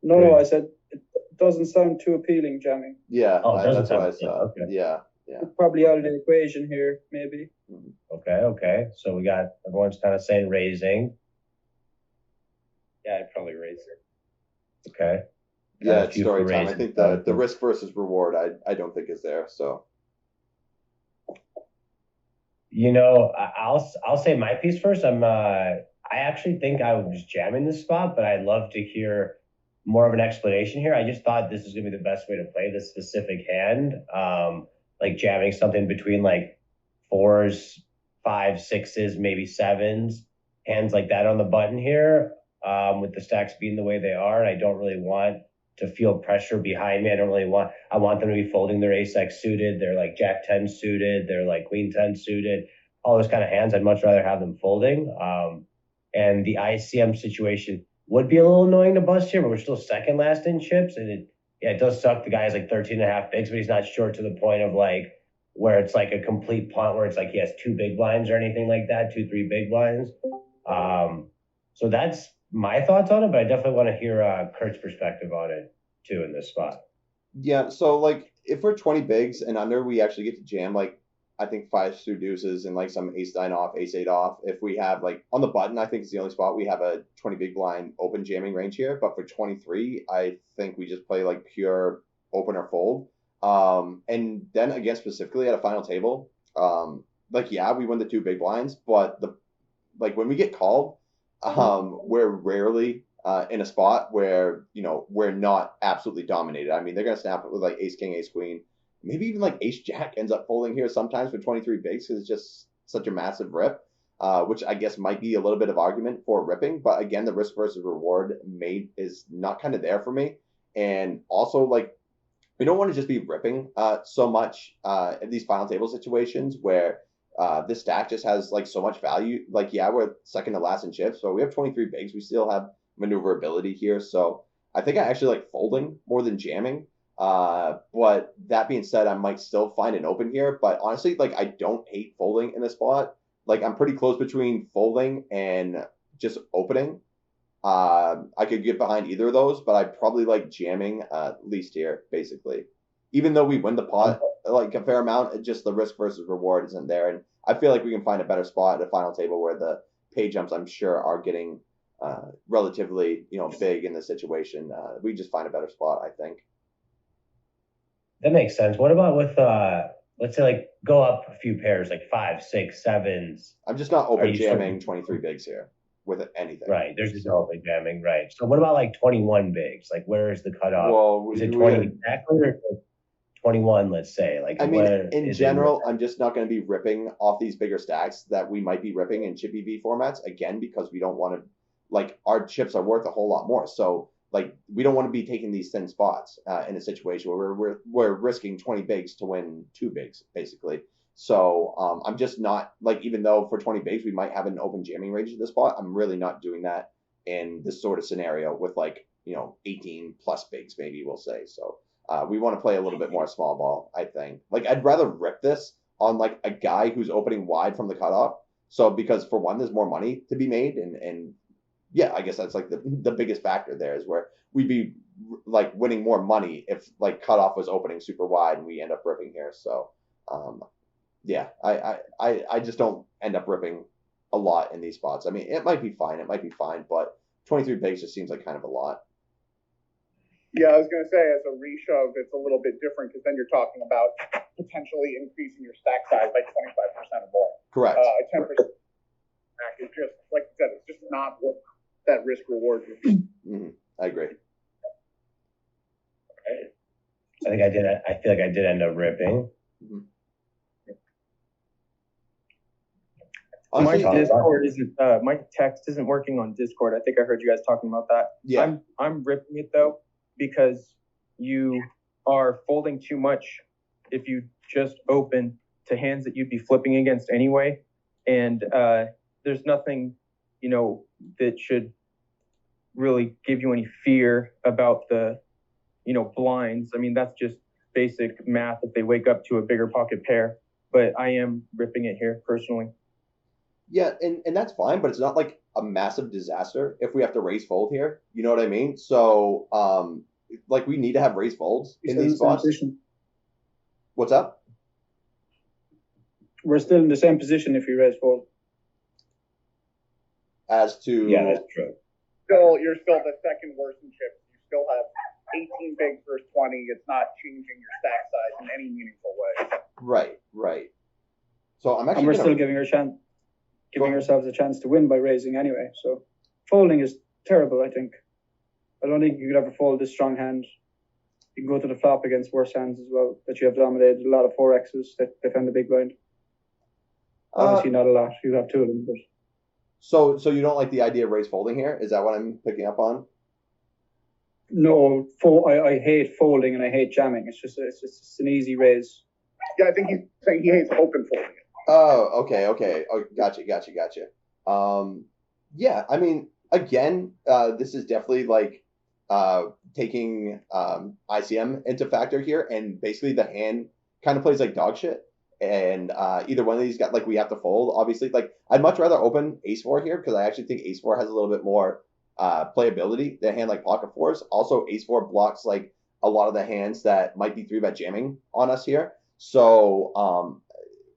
No, I said it doesn't sound too appealing, jamming. Yeah, Oh, it doesn't that's what I sound saw. okay. Yeah. Probably out of the equation here, maybe. Okay. So we got everyone's kind of saying raising. Yeah, I'd probably raise it. Okay. Yeah, it's story time. I think the risk versus reward, I don't think is there. So, you know, I'll say my piece first. I actually think I was jamming this spot, but I'd love to hear more of an explanation here. I just thought this was gonna be the best way to play this specific hand. Like jamming something between like 4s, 5s, 6s, maybe 7s, hands like that on the button here, with the stacks being the way they are. And I don't really want to feel pressure behind me. I want them to be folding their ace-x suited, they're like jack-10 suited, they're like queen-10 suited, all those kind of hands. I'd much rather have them folding. And the ICM situation would be a little annoying to bust here, but we're still second last in chips, and it does suck. The guy's like 13.5 bigs, but he's not short to the point of like where it's like a complete punt where it's like he has 2 big blinds or anything like that, 2-3 big blinds. So that's my thoughts on it, but I definitely want to hear Kurt's perspective on it too in this spot. yeah. So like if we're 20 bigs and under, we actually get to jam like I think 5 through deuces and like some ace-9 off, ace-8 off. If we have like on the button, I think it's the only spot we have a 20 big blind open jamming range here. But for 23, I think we just play like pure open or fold. And then again, specifically at a final table, like yeah, we win the 2 big blinds, but like when we get called, we're rarely in a spot where we're not absolutely dominated. I mean, they're gonna snap it with like ace king, ace queen. Maybe even like ace jack ends up folding here sometimes for 23 bigs because it's just such a massive rip, which I guess might be a little bit of argument for ripping. But again, the risk versus reward is not kind of there for me. And also, like, we don't want to just be ripping so much in these final table situations where this stack just has like so much value. Like, yeah, we're second to last in chips, but we have 23 bigs. We still have maneuverability here. So I think I actually like folding more than jamming. But that being said, I might still find an open here. But honestly, like I don't hate folding in this spot. Like I'm pretty close between folding and just opening. I could get behind either of those, but I probably like jamming least here, basically. Even though we win the pot like a fair amount, just the risk versus reward isn't there. And I feel like we can find a better spot at a final table where the pay jumps, I'm sure, are getting relatively big in the situation. We just find a better spot, I think. That makes sense. What about with let's say like go up a few pairs, like 5, 6, 7s? I'm just not open jamming 23 bigs here with anything. Right. There's just no open jamming. Right. So what about like 21 bigs? Like where is the cutoff? Well, is it 20 exactly or 21? Let's say. Like I mean, in general, I'm just not going to be ripping off these bigger stacks that we might be ripping in chippy V formats again because we don't want to. Like our chips are worth a whole lot more, so. Like we don't want to be taking these thin spots in a situation where we're risking 20 bigs to win 2 bigs basically. So I'm just not like, even though for 20 bigs we might have an open jamming range at this spot, I'm really not doing that in this sort of scenario with like 18 plus bigs maybe we'll say. So we want to play a little bit more small ball. I think like I'd rather rip this on like a guy who's opening wide from the cutoff. So because for one, there's more money to be made and yeah, I guess that's like the biggest factor there is where we'd be like winning more money if like cutoff was opening super wide and we end up ripping here. So yeah, I just don't end up ripping a lot in these spots. I mean, it might be fine, but 23 bigs just seems like kind of a lot. Yeah, I was going to say, as a reshove, it's a little bit different because then you're talking about potentially increasing your stack size by 25% or more. Correct. A 10% stack is just, like you said, it's just not what that risk reward would be. I agree. I think I did. I feel like I did end up ripping. Honestly, My Discord isn't. My text isn't working on Discord. I think I heard you guys talking about that. Yeah. I'm ripping it though because you are folding too much if you just open to hands that you'd be flipping against anyway, and there's nothing, that should really give you any fear about the, blinds. I mean, that's just basic math if they wake up to a bigger pocket pair. But I am ripping it here personally. Yeah, and that's fine, but it's not like a massive disaster if we have to raise fold here. You know what I mean? So, like, we need to have raise folds in these spots. What's up? We're still in the same position if we raise fold. As to Yeah, that's true. You're still the second worst in chips. You still have 18 bigs versus 20. It's not changing your stack size in any meaningful way. Right. So I'm actually. And we're still giving ourselves a chance to win by raising anyway. So folding is terrible, I think. I don't think you could ever fold this strong hand. You can go to the flop against worse hands as well, that you have dominated. A lot of 4Xs that defend the big blind. Obviously not a lot. You have two of them, but. So you don't like the idea of raise folding here? Is that what I'm picking up on? No, I hate folding and I hate jamming. It's just an easy raise. Yeah, I think he's saying he hates open folding. Oh, okay. Oh, gotcha. Yeah, I mean, again, this is definitely like taking ICM into factor here, and basically the hand kind of plays like dog shit. And either one of these got, like, we have to fold, obviously. Like, I'd much rather open ace-4 here because I actually think ace-4 has a little bit more playability than a hand like pocket fours. Also, ace-4 blocks, like, a lot of the hands that might be 3-bet jamming on us here. So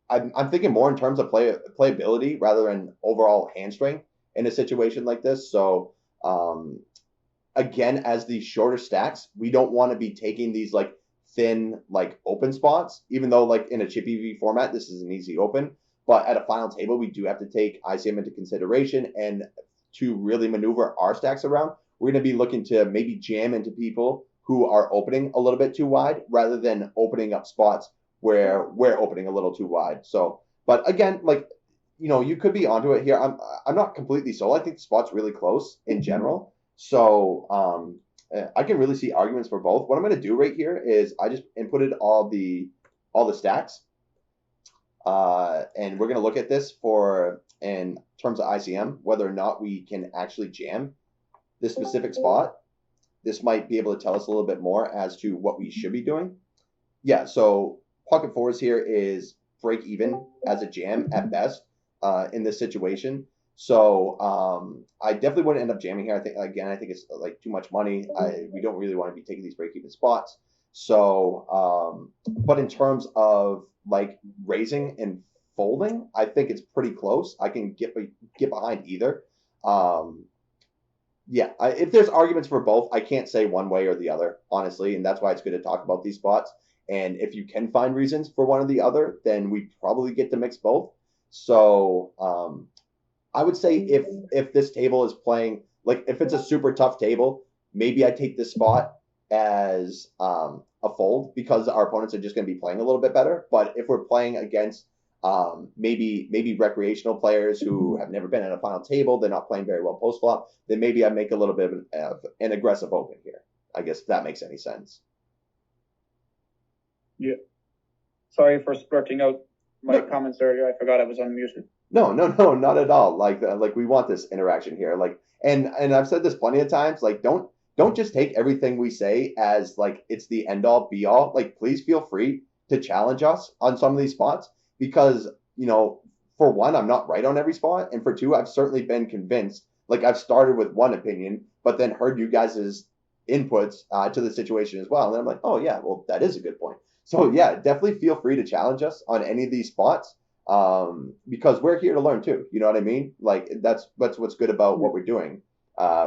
I'm thinking more in terms of playability rather than overall hand strength in a situation like this. So, again, as these shorter stacks, we don't want to be taking these, like, thin, like, open spots, even though, like, in a chip EV format, this is an easy open. But at a final table, we do have to take ICM into consideration, and to really maneuver our stacks around, we're going to be looking to maybe jam into people who are opening a little bit too wide rather than opening up spots where we're opening a little too wide. So, but again, like, you could be onto it here. I'm not completely sold. I think the spot's really close in general. So, I can really see arguments for both. What I'm going to do right here is I just inputted all the stacks, and we're going to look at this in terms of ICM, whether or not we can actually jam this specific spot. This might be able to tell us a little bit more as to what we should be doing. Yeah, so pocket fours here is break even as a jam at best in this situation. So I definitely wouldn't end up jamming here. I think it's like too much money. We don't really want to be taking these break-even spots. So, but in terms of like raising and folding, I think it's pretty close. I can get behind either. Yeah, if there's arguments for both, I can't say one way or the other, honestly, and that's why it's good to talk about these spots. And if you can find reasons for one or the other, then we probably get to mix both. So I would say if this table is playing, like, if it's a super tough table, maybe I take this spot as a fold because our opponents are just going to be playing a little bit better. But if we're playing against maybe recreational players who have never been at a final table, they're not playing very well post flop, then maybe I make a little bit of an aggressive open here. I guess if that makes any sense. Yeah. Sorry for splurting out my comments earlier. I forgot I was unmuted. No, not at all. Like we want this interaction here. Like, and I've said this plenty of times. Like, don't just take everything we say as like it's the end all be all. Like, please feel free to challenge us on some of these spots because, for one, I'm not right on every spot, and for two, I've certainly been convinced. Like, I've started with one opinion, but then heard you guys' inputs to the situation as well, and then I'm like, oh yeah, well, that is a good point. So yeah, definitely feel free to challenge us on any of these spots. Because we're here to learn too. You know what I mean? Like, that's what's good about what we're doing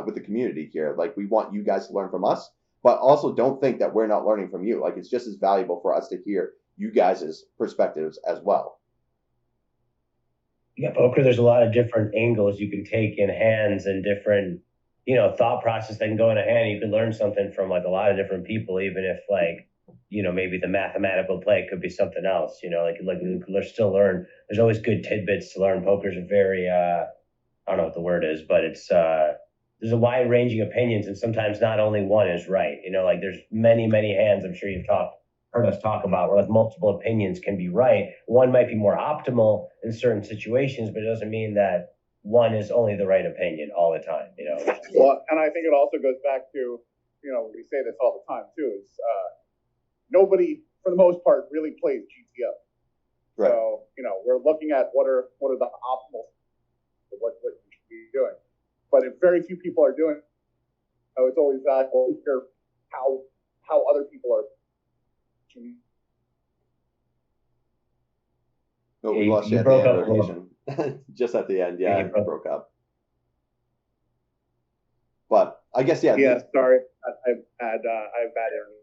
with the community here. Like, we want you guys to learn from us, but also don't think that we're not learning from you. Like, it's just as valuable for us to hear you guys' perspectives as well. Yeah, poker, there's a lot of different angles you can take in hands and different, thought process that can go in a hand. You can learn something from like a lot of different people, even if like, maybe the mathematical play could be something else, like let's still learn. There's always good tidbits to learn. Poker's a very, I don't know what the word is, but it's, there's a wide ranging opinions, and sometimes not only one is right. Like there's many, many hands I'm sure you've heard us talk about where like multiple opinions can be right. One might be more optimal in certain situations, but it doesn't mean that one is only the right opinion all the time, Well, and I think it also goes back to, we say this all the time too, is nobody, for the most part, really plays GTO. Right. So, we're looking at what are the optimal, what you should be doing. But if very few people are doing it, it's always valuable to hear how other people are. Oh, we lost you at the end of the rotation. Just at the end, yeah, it broke up. But I guess, yeah. Yeah, sorry, I have bad internet.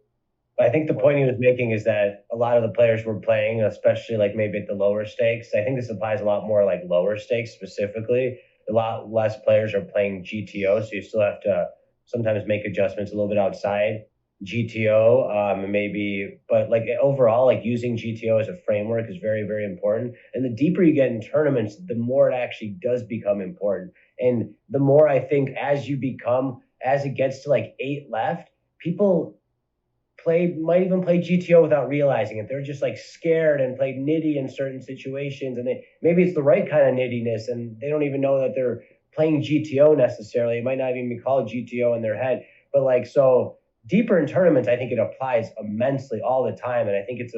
I think the point he was making is that a lot of the players we're playing, especially like maybe at the lower stakes, I think this applies a lot more like lower stakes specifically. A lot less players are playing GTO, so you still have to sometimes make adjustments a little bit outside GTO, maybe, but like overall, like using GTO as a framework is very, very important. And the deeper you get in tournaments, the more it actually does become important. And the more I think as it gets to like 8 left, people might even play GTO without realizing it. They're just like scared and play nitty in certain situations, and maybe it's the right kind of nittiness, and they don't even know that they're playing GTO necessarily. It might not even be called GTO in their head, but like, so deeper in tournaments, I think it applies immensely all the time. And I think it's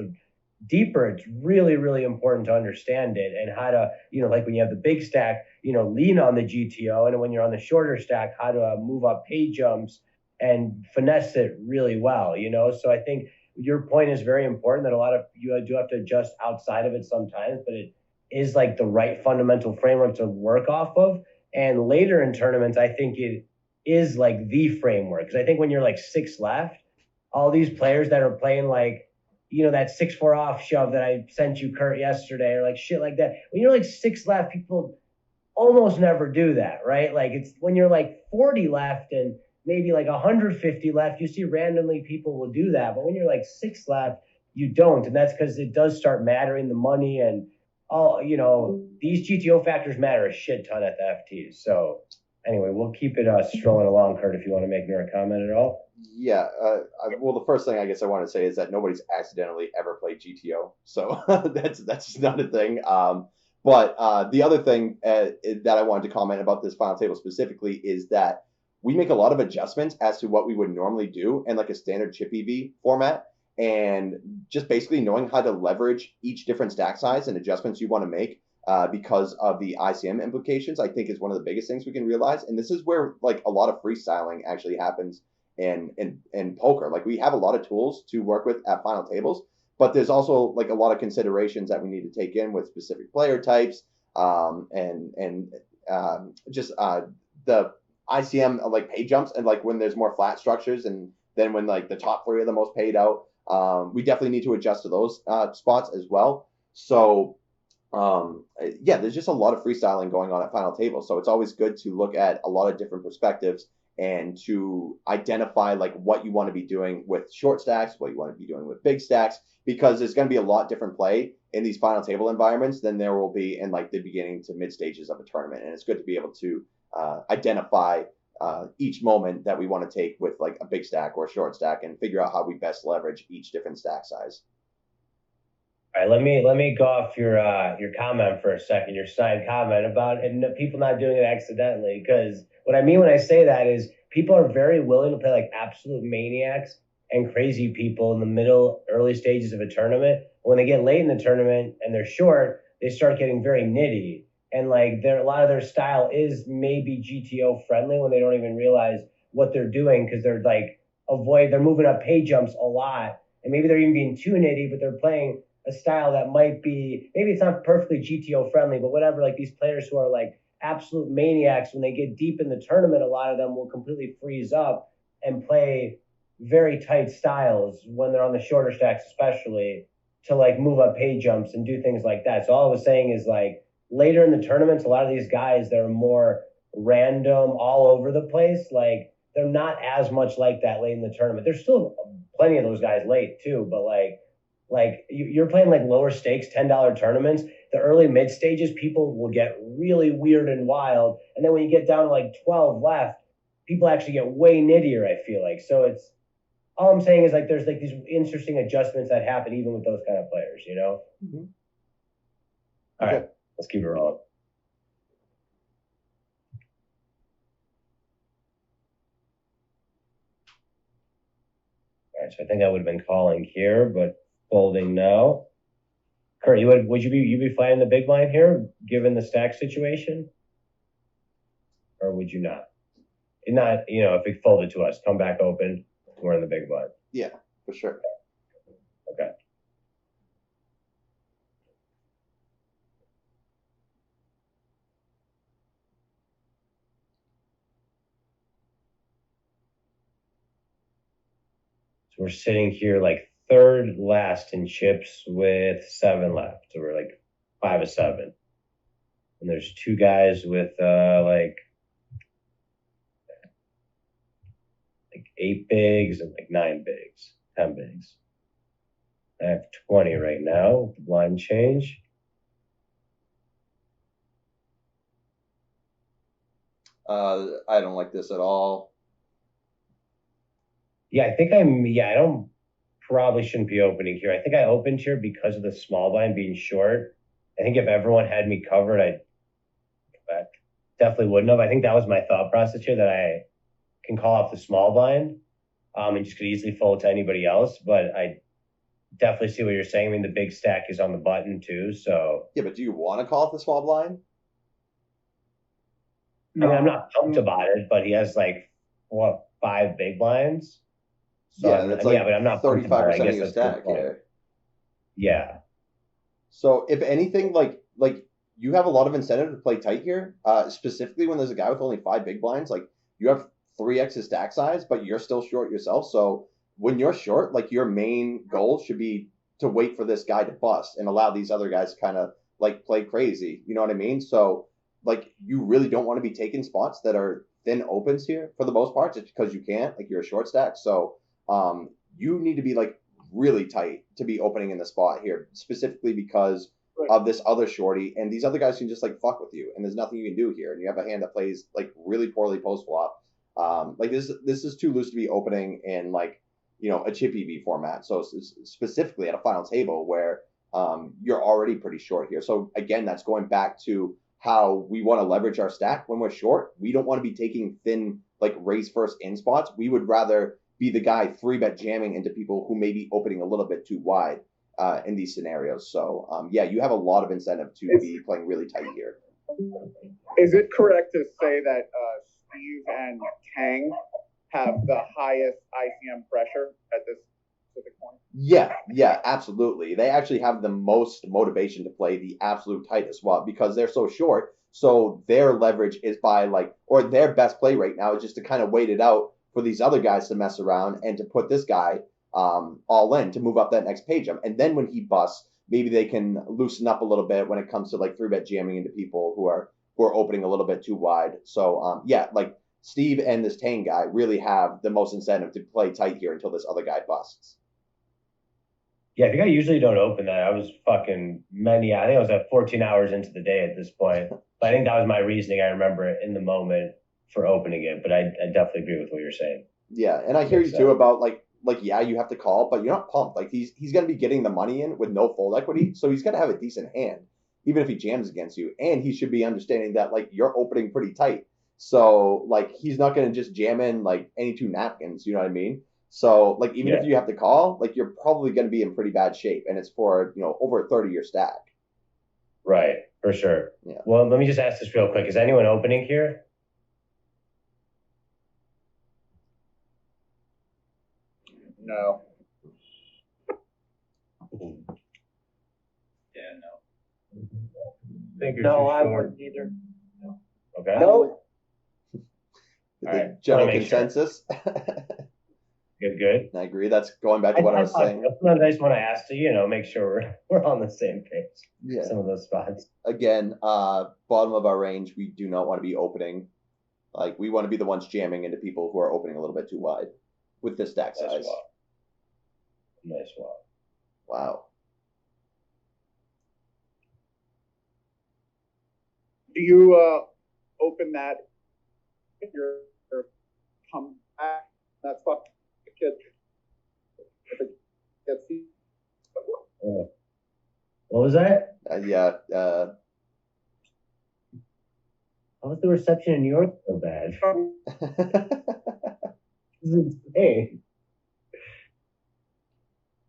really, really important to understand it and how to, like when you have the big stack, lean on the GTO. And when you're on the shorter stack, how to move up pay jumps and finesse it really well, So I think your point is very important, that a lot of you do have to adjust outside of it sometimes, but it is like the right fundamental framework to work off of. And later in tournaments, I think it is like the framework. Because I think when you're like 6 left, all these players that are playing like, that 6-4 off shove that I sent you, Kurt, yesterday, or like shit like that. When you're like 6 left, people almost never do that, right? Like it's when you're like 40 left and maybe like 150 left, you see randomly people will do that. But when you're like 6 left, you don't. And that's because it does start mattering, the money and all, these GTO factors matter a shit ton at the FTs. So anyway, we'll keep it strolling along, Kurt, if you want to make another comment at all. Yeah. Well, the first thing I guess I want to say is that nobody's accidentally ever played GTO. So that's not a thing. But the other thing that I wanted to comment about this final table specifically is that we make a lot of adjustments as to what we would normally do in like a standard chip EV format. And just basically knowing how to leverage each different stack size and adjustments you want to make because of the ICM implications, I think is one of the biggest things we can realize. And this is where like a lot of freestyling actually happens in poker. Like we have a lot of tools to work with at final tables, but there's also like a lot of considerations that we need to take in with specific player types just the ICM like pay jumps, and like when there's more flat structures, and then when like the top 3 are the most paid out, we definitely need to adjust to those spots as well. So yeah, there's just a lot of freestyling going on at final table. So it's always good to look at a lot of different perspectives and to identify like what you want to be doing with short stacks, what you want to be doing with big stacks, because there's going to be a lot different play in these final table environments than there will be in like the beginning to mid stages of a tournament. And it's good to be able to identify each moment that we want to take with like a big stack or a short stack and figure out how we best leverage each different stack size. All right, let me go off your comment for a second, your side comment about and people not doing it accidentally. Because what I mean when I say that is people are very willing to play like absolute maniacs and crazy people in the middle, early stages of a tournament. When they get late in the tournament and they're short, they start getting very nitty. And like a lot of their style is maybe GTO friendly when they don't even realize what they're doing, because they're like they're moving up pay jumps a lot, and maybe they're even being too nitty, but they're playing a style that might be, maybe it's not perfectly GTO friendly, but whatever. Like these players who are like absolute maniacs, when they get deep in the tournament, a lot of them will completely freeze up and play very tight styles when they're on the shorter stacks, especially to like move up pay jumps and do things like that. So all I was saying is like later in the tournaments, a lot of these guys that are more random all over the place, like they're not as much like that late in the tournament. There's still plenty of those guys late too, but like you're playing like lower stakes $10 tournaments. The early mid stages, people will get really weird and wild, and then when you get down to like 12 left, people actually get way nittier, I feel like. So it's all I'm saying is like there's like these interesting adjustments that happen even with those kind of players, you know? Mm-hmm. All right, let's keep it rolling. All right, so I think I would have been calling here, but folding now. Kurt, would you be flying the big line here, given the stack situation, or would you not? Not, you know, if it folded to us, come back open, we're in the big blind. Yeah, for sure. Okay. So we're sitting here like third last in chips with 7 left. So we're like 5 of 7. And there's 2 guys with like 8 bigs and like 9 bigs, 10 bigs. I have 20 right now with the blind change. I don't like this at all. Yeah, I don't probably shouldn't be opening here. I think I opened here because of the small blind being short. I think if everyone had me covered, I definitely wouldn't have. I think that was my thought process here, that I can call off the small blind and just could easily fold to anybody else. But I definitely see what you're saying. I mean, the big stack is on the button too. So yeah, but do you want to call off the small blind? I mean, I'm not pumped about it, but he has like 5 big blinds. So yeah, that's like but I'm not 35% of your stack here. Yeah. So if anything, like you have a lot of incentive to play tight here, specifically when there's a guy with only 5 big blinds. Like you have 3x his stack size, but you're still short yourself. So when you're short, like your main goal should be to wait for this guy to bust and allow these other guys to kind of like play crazy. You know what I mean? So like you really don't want to be taking spots that are thin opens here for the most part, just because you can't. Like you're a short stack, so you need to be like really tight to be opening in the spot here, specifically because of this other shorty, and these other guys can just like fuck with you, and there's nothing you can do here. And you have a hand that plays like really poorly post flop. Like this is too loose to be opening in like, you know, a chip EV format. So specifically at a final table where you're already pretty short here. So again, that's going back to how we want to leverage our stack when we're short. We don't want to be taking thin like raise first in spots. We would rather be the guy 3-bet jamming into people who may be opening a little bit too wide in these scenarios. So yeah, you have a lot of incentive to be playing really tight here. Is it correct to say that Steve and Tang have the highest ICM pressure at this specific point? Yeah, absolutely. They actually have the most motivation to play the absolute tightest spot because they're so short. So their leverage is by like, or their best play right now is just to kind of wait it out for these other guys to mess around and to put this guy all in to move up that next page. And then when he busts, maybe they can loosen up a little bit when it comes to like 3-bet jamming into people who are opening a little bit too wide. So yeah, like Steve and this Tang guy really have the most incentive to play tight here until this other guy busts. Yeah, I think I usually don't open that. I was fucking I think I was at 14 hours into the day at this point. But I think that was my reasoning. I remember it in the moment for opening it, but I definitely agree with what you're saying. Yeah, and I hear you too about like yeah, you have to call, but you're not pumped. Like he's gonna be getting the money in with no fold equity, so he's gonna have a decent hand, even if he jams against you. And he should be understanding that like you're opening pretty tight. So like he's not gonna just jam in like any 2 napkins, you know what I mean? So like even if you have to call, like you're probably gonna be in pretty bad shape, and it's for, you know, over a 30-year stack. Right, for sure. Yeah. Well, let me just ask this real quick. Is anyone opening here? No. Yeah, no. Think you're No, too I short. wouldn't either. Okay. No. The All right. general Wanna make sure. consensus. Good. I agree. That's going back to what I was saying. Sometimes I just want to ask to, make sure we're on the same page. Yeah. Some of those spots. Again, bottom of our range, we do not want to be opening. Like, we want to be the ones jamming into people who are opening a little bit too wide with this stack size. Nice one. Wow. Do you open that if you're come back? That's fucking kid. If it gets What was that? Yeah. How was the reception in New York so bad? This is insane.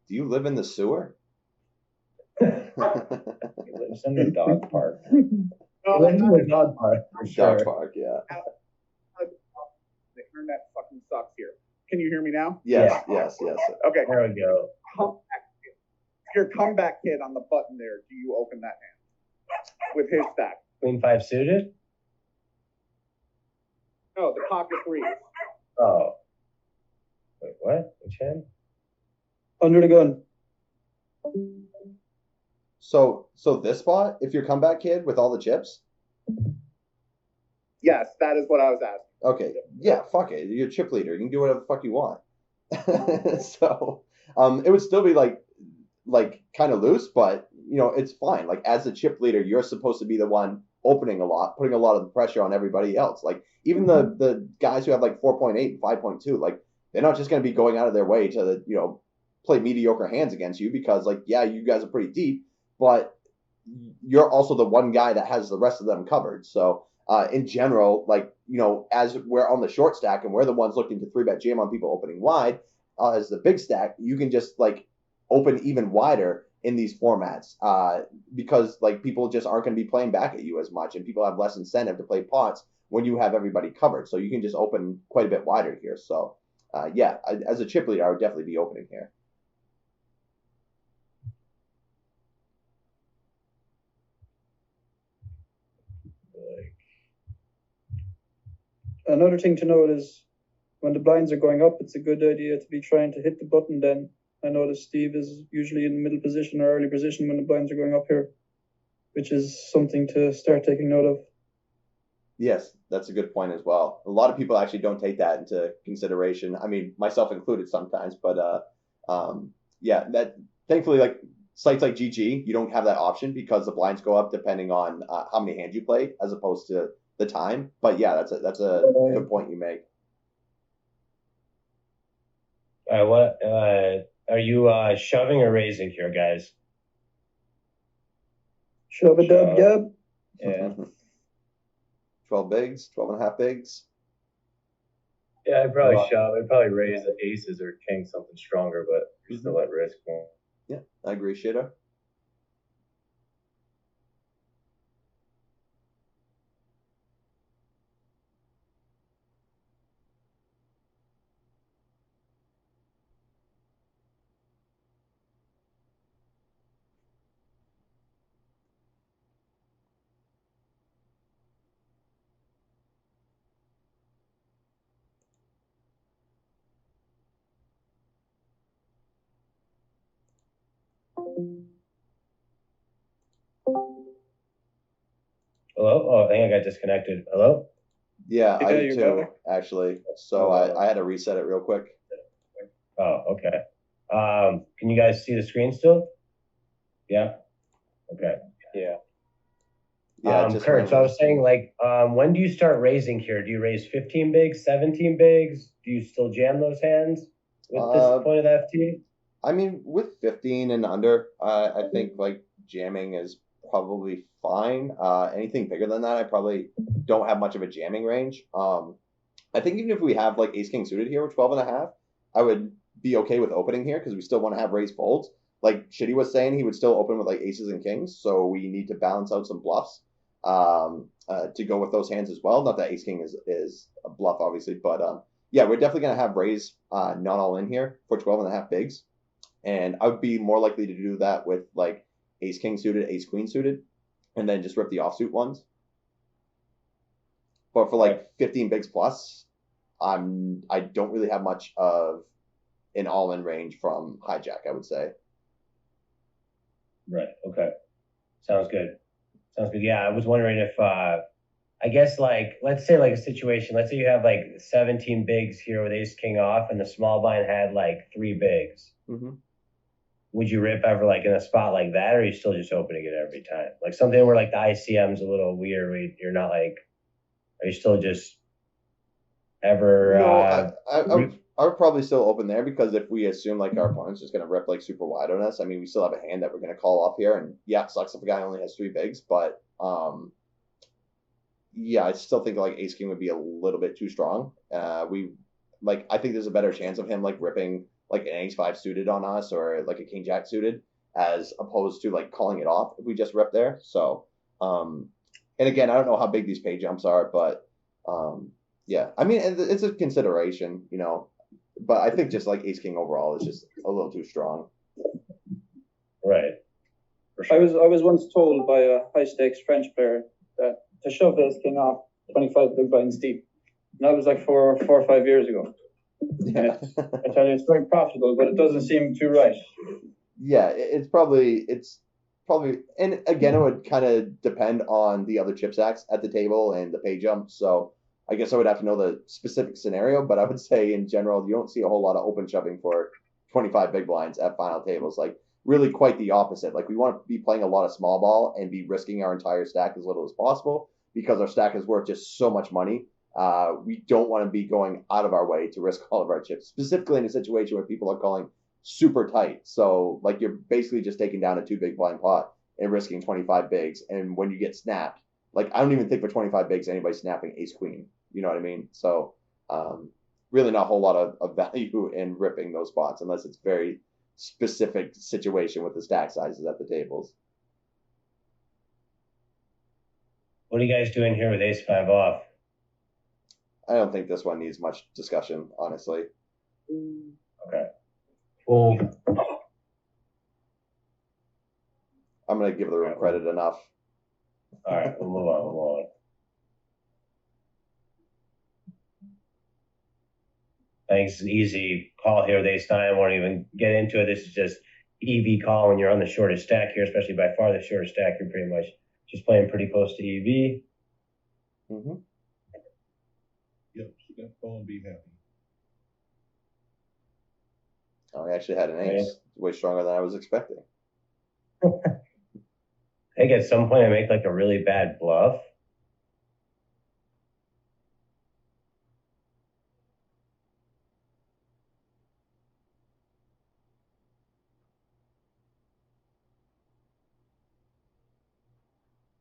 Do you live in the sewer? He lives in the dog park. Oh, He lives in the dog park, for sure. Dog park, yeah. the internet fucking sucks here. Can you hear me now? Yes. Okay. There we go. Comeback kid. Your comeback kid on the button there. Do you open that hand with his stack? Queen 5 suited? No, the pocket threes. Oh. Wait, what? Which hand? Under the gun. So this spot, if you're comeback kid with all the chips? Yes, that is what I was asking. Okay. Yeah, fuck it. You're a chip leader. You can do whatever the fuck you want. So it would still be like kind of loose, but it's fine. Like, as a chip leader, you're supposed to be the one opening a lot, putting a lot of the pressure on everybody else. Like, even the guys who have like 4.8 and 5.2, like, they're not just going to be going out of their way to play mediocre hands against you, because like, yeah, you guys are pretty deep, but you're also the one guy that has the rest of them covered. So in general, like, as we're on the short stack and we're the ones looking to 3-bet jam on people opening wide, as the big stack, you can just like open even wider in these formats, because like, people just aren't going to be playing back at you as much, and people have less incentive to play pots when you have everybody covered. So you can just open quite a bit wider here. So yeah, as a chip leader, I would definitely be opening here. Another thing to note is when the blinds are going up, it's a good idea to be trying to hit the button then. I notice Steve is usually in middle position or early position when the blinds are going up here, which is something to start taking note of. Yes, that's a good point as well. A lot of people actually don't take that into consideration. I mean, myself included sometimes, but yeah, that thankfully, like, sites like GG, you don't have that option because the blinds go up depending on how many hands you play as opposed to the time. But yeah, that's a good point you make. What are you shoving or raising here, guys? Shove a dub dub. Yeah. 12 bigs, 12.5 bigs. Yeah, I'd probably shove. I'd probably raise the aces or king, something stronger, but you're still at risk. Yeah, I agree, Shader. Hello? Oh, I think I got disconnected. Hello? Yeah, I you're do too, actually. So I had to reset it real quick. Oh, okay. Can you guys see the screen still? Yeah? Okay. Yeah. Yeah, Kurt, so I was saying, like, when do you start raising here? Do you raise 15 bigs, 17 bigs? Do you still jam those hands with this point of the FT? I mean, with 15 and under, I think like jamming is probably fine. Anything bigger than that, I probably don't have much of a jamming range. I think even if we have like ace king suited here with 12.5, I would be okay with opening here because we still want to have raised folds. Like Shitty was saying, he would still open with like aces and kings, so we need to balance out some bluffs to go with those hands as well. Not that ace king is a bluff, obviously, but yeah, we're definitely gonna have raise not all in here for 12.5 bigs. And I would be more likely to do that with like ace king suited, ace queen suited, and then just rip the offsuit ones. But for like 15 bigs plus, I don't really have much of an all-in range from hijack, I would say. Right. Okay. Sounds good. Sounds good. Yeah, I was wondering if I guess like let's say like a situation. Let's say you have like 17 bigs here with ace king off, and the small blind had like 3 bigs. Mm-hmm. Would you rip ever like in a spot like that, or are you still just opening it every time? Like something where like the ICM's a little weird. Where you're not like, are you still just ever? No, I would probably still open there, because if we assume like our opponent's just gonna rip like super wide on us, I mean, we still have a hand that we're gonna call off here, and yeah, it sucks if a guy only has 3 bigs, but yeah, I still think like ace king would be a little bit too strong. I think there's a better chance of him like ripping like an ace 5 suited on us, or like a king jack suited, as opposed to like calling it off if we just rip there. So, and again, I don't know how big these pay jumps are, but yeah, I mean, it's a consideration, you know, but I think just like ace king overall is just a little too strong. Right. For sure. I was once told by a high stakes French player that to shove ace king off 25 big blinds deep. And that was like 4 or 5 years ago. Yeah. I tell you, it's very profitable, but it doesn't seem too right. Yeah, it's probably, and again, it would kind of depend on the other chip stacks at the table and the pay jump. So I guess I would have to know the specific scenario, but I would say in general, you don't see a whole lot of open shoving for 25 big blinds at final tables. Like, really quite the opposite. Like, we want to be playing a lot of small ball and be risking our entire stack as little as possible, because our stack is worth just so much money. We don't want to be going out of our way to risk all of our chips, specifically in a situation where people are calling super tight. So like, you're basically just taking down a 2 big blind pot and risking 25 bigs. And when you get snapped, like, I don't even think for 25 bigs anybody's snapping ace queen. You know what I mean? So really not a whole lot of value in ripping those spots, unless it's very specific situation with the stack sizes at the tables. What are you guys doing here with ace 5 off? I don't think this one needs much discussion, honestly. Okay. Well, I'm going to give the room credit enough. All right, we'll move on. I think it's an easy call here with ace 9. Won't even get into it. This is just EV call when you're on the shortest stack here, especially by far the shortest stack. You're pretty much just playing pretty close to EV. Mm-hmm. Yep, so that call and be happy. Oh, I actually had an ace. It's way stronger than I was expecting. I think at some point I make like a really bad bluff.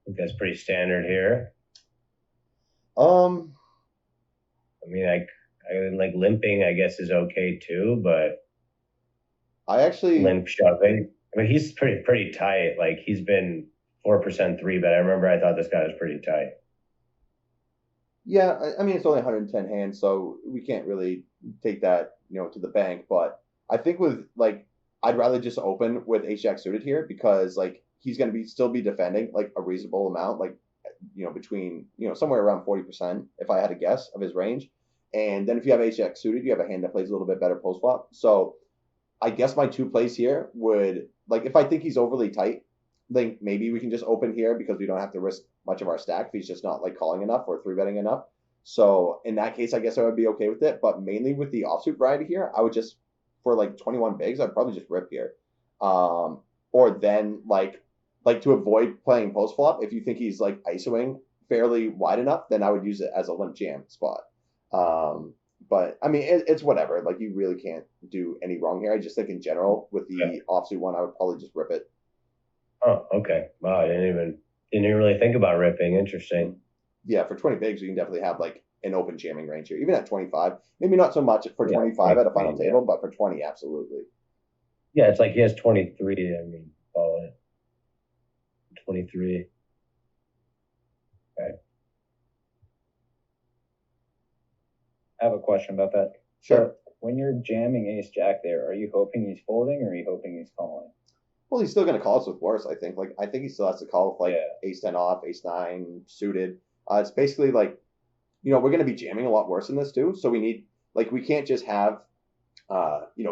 I think that's pretty standard here. I mean, I like limping, I guess, is okay too, but I actually limp shoving. I mean, he's pretty tight. Like, he's been 4% 3-bet. I remember I thought this guy was pretty tight. Yeah, I mean, it's only 110 hands, so we can't really take that, you know, to the bank. But I think with like, I'd rather just open with ace jack suited here, because like, he's going to still be defending like a reasonable amount, like, you know, between, you know, somewhere around 40%, if I had to guess, of his range. And then if you have ace jack suited, you have a hand that plays a little bit better post flop. So I guess my 2 plays here would, like, if I think he's overly tight, then maybe we can just open here, because we don't have to risk much of our stack if he's just not like calling enough or 3-betting enough. So in that case, I guess I would be okay with it. But mainly with the offsuit variety here, I would just, for like 21 bigs, I'd probably just rip here. Or then like to avoid playing post flop, if you think he's like ISOing fairly wide enough, then I would use it as a limp jam spot. But I mean, it's whatever. Like, you really can't do any wrong here. I just think in general with the offsuit one, I would probably just rip it. Oh, okay. Wow, I didn't even really think about ripping. Interesting. Yeah, for 20 bigs, you can definitely have like an open jamming range here. Even at 25, maybe not so much for 25 at a final table, but for 20, absolutely. Yeah, it's like he has 23. I mean, call it 23. Okay. I have a question about that. Sure. So when you're jamming ace jack there, are you hoping he's folding or are you hoping he's calling? Well, he's still going to call us with worse, I think. Like, I think he still has to call with like ace 10 off, ace 9 suited. It's basically like, you know, we're going to be jamming a lot worse in this too. So we need, like, we can't just have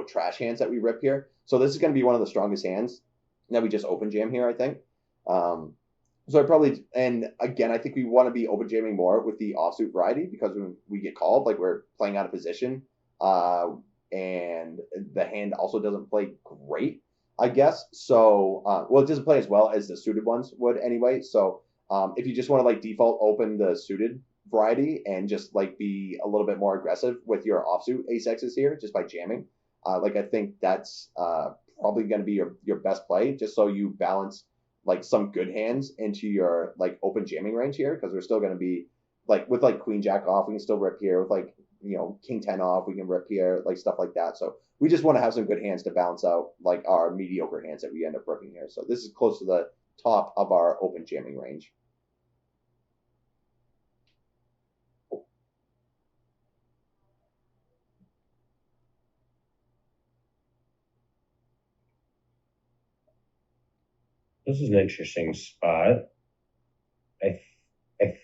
trash hands that we rip here. So this is going to be one of the strongest hands that we just open jam here, I think. So I probably, and again, I think we want to be open jamming more with the offsuit variety, because when we get called, like, we're playing out of position, and the hand also doesn't play great, I guess. So, well, it doesn't play as well as the suited ones would anyway. So, if you just want to like default open the suited variety and just like be a little bit more aggressive with your offsuit ace-x's here, just by jamming, like, I think that's probably going to be your best play, just so you balance like some good hands into your like open jamming range here, because we're still going to be like with like queen jack off, we can still rip here, with like king 10 off, we can rip here, like stuff like that. So we just want to have some good hands to balance out like our mediocre hands that we end up ripping here. So this is close to the top of our open jamming range. This is an interesting spot. I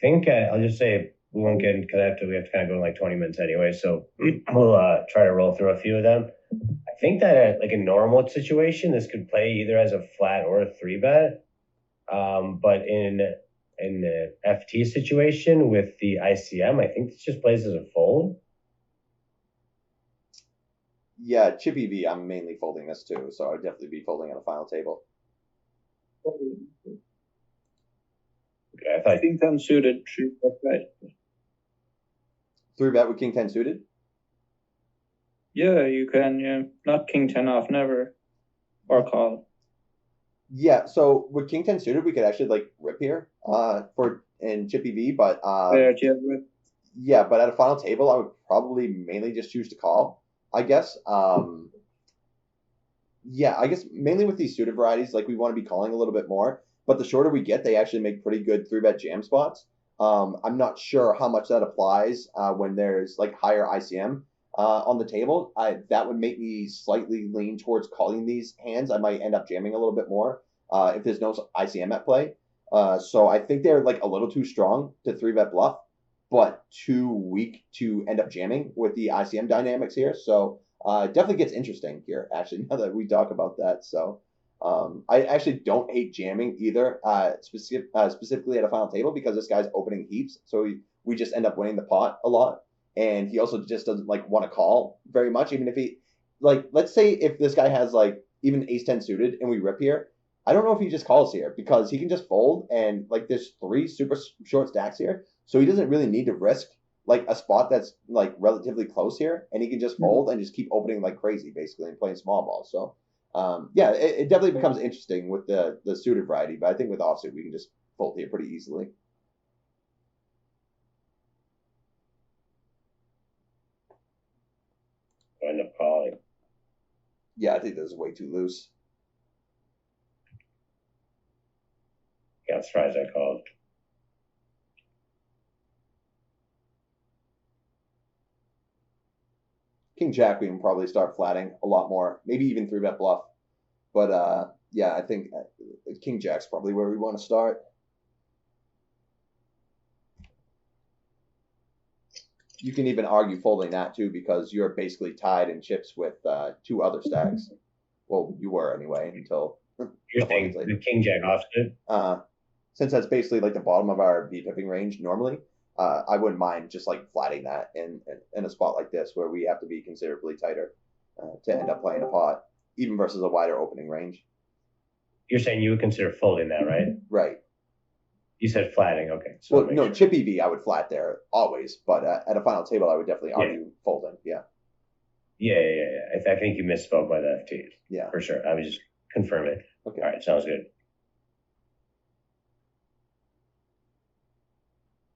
think I'll just say we won't get into that, we have to kind of go in like 20 minutes anyway. So we'll try to roll through a few of them. I think that like a normal situation, this could play either as a flat or a 3-bet. But in the FT situation with the ICM, I think this just plays as a fold. Yeah, Chippy V, I'm mainly folding this too, so I'd definitely be folding on a final table. Okay, I King 10 suited, 3-bet. 3-bet with King 10 suited? Yeah, you can, yeah. Not King 10 off, never. Or call. Yeah, so with King 10 suited, we could actually like rip here in Chippy V, but yeah, but at a final table, I would probably mainly just choose to call, I guess. Yeah, I guess mainly with these suited varieties, like, we want to be calling a little bit more, but the shorter we get, they actually make pretty good 3-bet jam spots. I'm not sure how much that applies when there's like higher ICM on the table. That would make me slightly lean towards calling these hands. I might end up jamming a little bit more if there's no ICM at play. So I think they're like a little too strong to 3-bet bluff, but too weak to end up jamming with the ICM dynamics here. So it definitely gets interesting here, actually, now that we talk about that. So I actually don't hate jamming either, specifically at a final table, because this guy's opening heaps. So we just end up winning the pot a lot. And he also just doesn't like want to call very much, even if he, like, let's say if this guy has like even ace 10 suited and we rip here, I don't know if he just calls here, because he can just fold, and like there's 3 super short stacks here. So he doesn't really need to risk like a spot that's like relatively close here, and he can just fold and just keep opening like crazy, basically, and playing small ball. So yeah, it definitely becomes interesting with the suited variety, but I think with offsuit we can just fold here pretty easily. End up calling. Yeah, I think this is way too loose. Yeah, I'm surprised I called. King Jack, we can probably start flatting a lot more, maybe even 3-bet bluff. But yeah, I think King Jack's probably where we want to start. You can even argue folding that too, because you're basically tied in chips with 2 other stacks. Well, you were anyway until you're saying the King Jack offsuit. Since that's basically like the bottom of our V-pipping range normally, I wouldn't mind just like flatting that in a spot like this, where we have to be considerably tighter to end up playing a pot, even versus a wider opening range. You're saying you would consider folding that, right? Right. You said flatting, okay. So well, no, Chippy V, I would flat there always, but at a final table, I would definitely argue folding. Yeah. Yeah. I think you misspoke by the FT. Yeah, for sure. I was just confirming. Okay. All right, sounds good.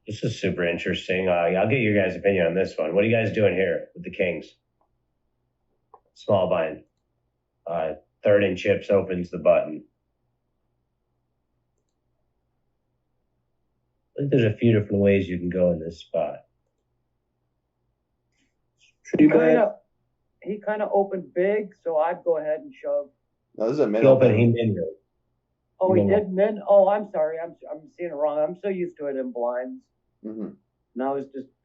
This is super interesting. I'll get your guys' opinion on this one. What are you guys doing here with the Kings? Small blind. Third in chips opens the button. I think there's a few different ways you can go in this spot. He kind of opened big, so I'd go ahead and shove. No, this is a min. He opened, he min. Oh, he did min? Oh, I'm sorry. I'm seeing it wrong. I'm so used to it in blinds. Mm-hmm. And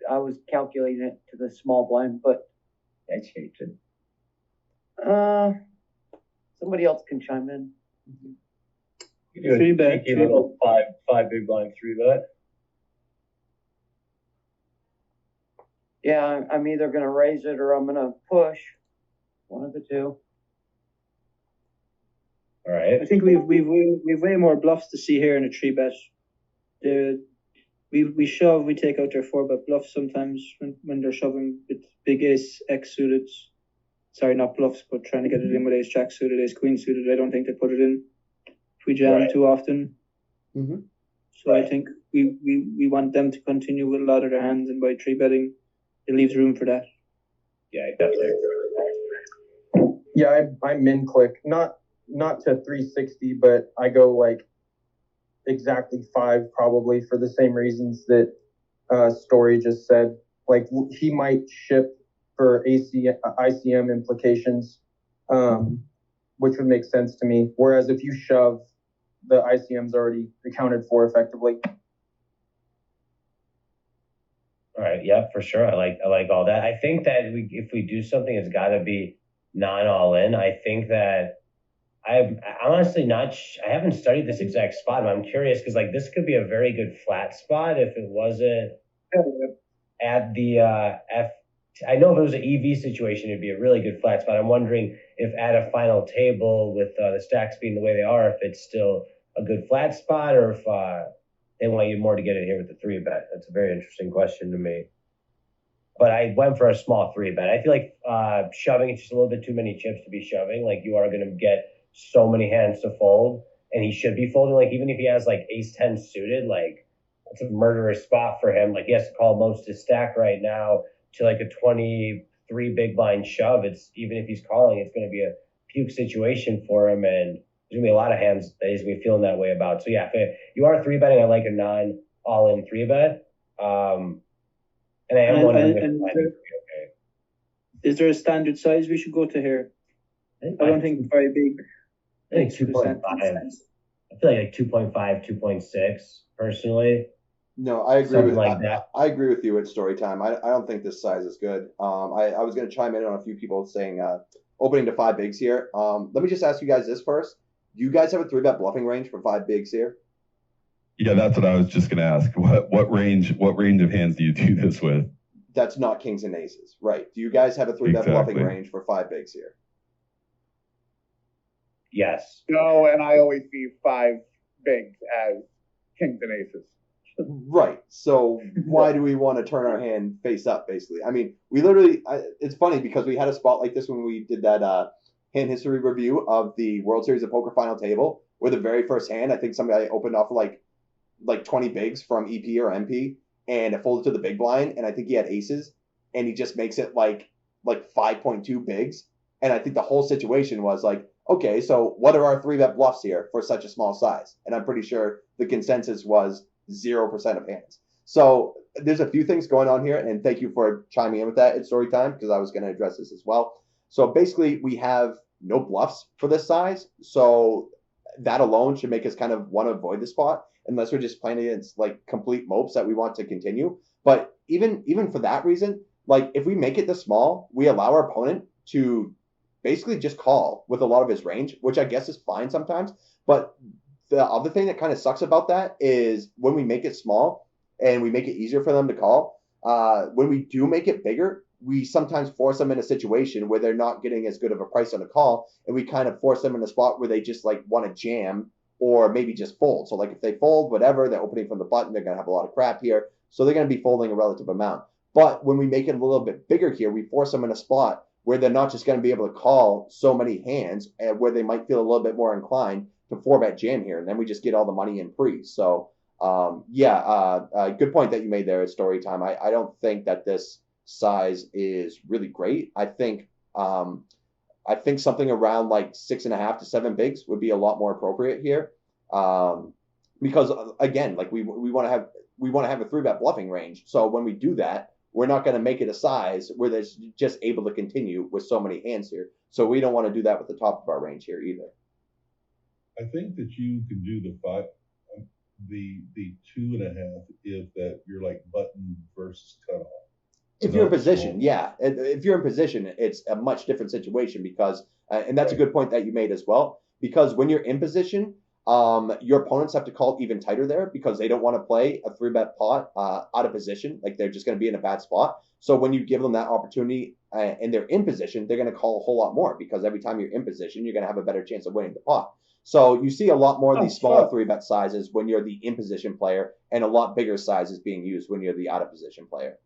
I was calculating it to the small blind, but I changed it. Somebody else can chime in. You do a 3-bet, cheeky little five big blind 3-bet. Yeah, I'm either gonna raise it or I'm gonna push. One of the two. All right. I think we've way more bluffs to see here in a 3-bet. We shove, we take out their 4-bet bluffs sometimes when they're shoving with big ace X suited. Sorry, not bluffs, but trying to get it in with ace jack suited, ace queen suited. I don't think they put it in if we jam too often. Mm-hmm. So I think we want them to continue with a lot of their hands, and by 3-betting, it leaves room for that. Yeah, I definitely agree with that. Yeah, I min click, not to 360, but I go like exactly 5 probably for the same reasons that Story just said. Like he might ship for ICM implications, which would make sense to me. Whereas if you shove, the ICM's already accounted for effectively. All right, yeah, for sure. I like all that. I think that if we do something, it's got to be non all in. I think that I'm honestly not. I haven't studied this exact spot, but I'm curious because like this could be a very good flat spot if it wasn't at the F. I know if it was an EV situation, it'd be a really good flat spot. I'm wondering if at a final table with the stacks being the way they are, if it's still a good flat spot or if they want you more to get it here with the 3-bet. That's a very interesting question to me. But I went for a small 3-bet. I feel like shoving, it's just a little bit too many chips to be shoving. Like you are going to get so many hands to fold, and he should be folding. Like even if he has like ace 10 suited, like it's a murderous spot for him. Like he has to call most his stack right now to like a 23 big blind shove. It's even if he's calling, it's going to be a puke situation for him, and there's gonna be a lot of hands that he's gonna be feeling that way about. So yeah, if you are 3-betting, I like a non all in 3-bet. And I am wondering if okay. Is there a standard size we should go to here? I don't think very big. I think 2.5. I feel like 2.5, 2.6 personally. No, I agree Something with like that. I agree with you at story time. I don't think this size is good. I was going to chime in on a few people saying opening to 5 bigs here. Let me just ask you guys this first. Do you guys have a 3-bet bluffing range for 5 bigs here? Yeah, that's what I was just going to ask. What range of hands do you do this with? That's not kings and aces, right? Do you guys have a 3-bet bluffing range for 5 bigs here? Yes. No, and I always see 5 bigs as kings and aces. Right. So why do we want to turn our hand face up, basically? I mean, we literally, it's funny because we had a spot like this when we did that hand history review of the World Series of Poker final table, where the very first hand, I think somebody opened off like 20 bigs from EP or MP, and it folded to the big blind, and I think he had aces, and he just makes it like 5.2 bigs. And I think the whole situation was like, okay, so what are our 3-bet bluffs here for such a small size? And I'm pretty sure the consensus was 0% of hands. So there's a few things going on here, and thank you for chiming in with that at story time, because I was going to address this as well. So basically, we have no bluffs for this size, so that alone should make us kind of want to avoid the spot, unless we're just playing against like complete mopes that we want to continue. But even for that reason, like if we make it this small, we allow our opponent to basically just call with a lot of his range, which I guess is fine sometimes. But the other thing that kind of sucks about that is when we make it small and we make it easier for them to call, when we do make it bigger, we sometimes force them in a situation where they're not getting as good of a price on a call, and we kind of force them in a spot where they just like want to jam or maybe just fold. So like if they fold, whatever, they're opening from the button, they're going to have a lot of crap here. So they're going to be folding a relative amount. But when we make it a little bit bigger here, we force them in a spot where they're not just going to be able to call so many hands, and where they might feel a little bit more inclined to 4-bet jam here, and then we just get all the money in pre. So good point that you made there at story time. I don't think that this size is really great. I think something around like 6.5 to 7 bigs would be a lot more appropriate here, because again, like we want to have a 3-bet bluffing range. So when we do that, we're not going to make it a size where they're just able to continue with so many hands here. So we don't want to do that with the top of our range here either. I think that you can do the 2.5 if that you're like button versus cutoff. If you're in position, yeah. If you're in position, it's a much different situation because, and that's a good point that you made as well. Because when you're in position, your opponents have to call even tighter there because they don't want to play a 3-bet pot out of position. Like they're just going to be in a bad spot. So when you give them that opportunity and they're in position, they're going to call a whole lot more because every time you're in position, you're going to have a better chance of winning the pot. So you see a lot more of these smaller 3-bet sizes when you're the in position player, and a lot bigger sizes being used when you're the out of position player.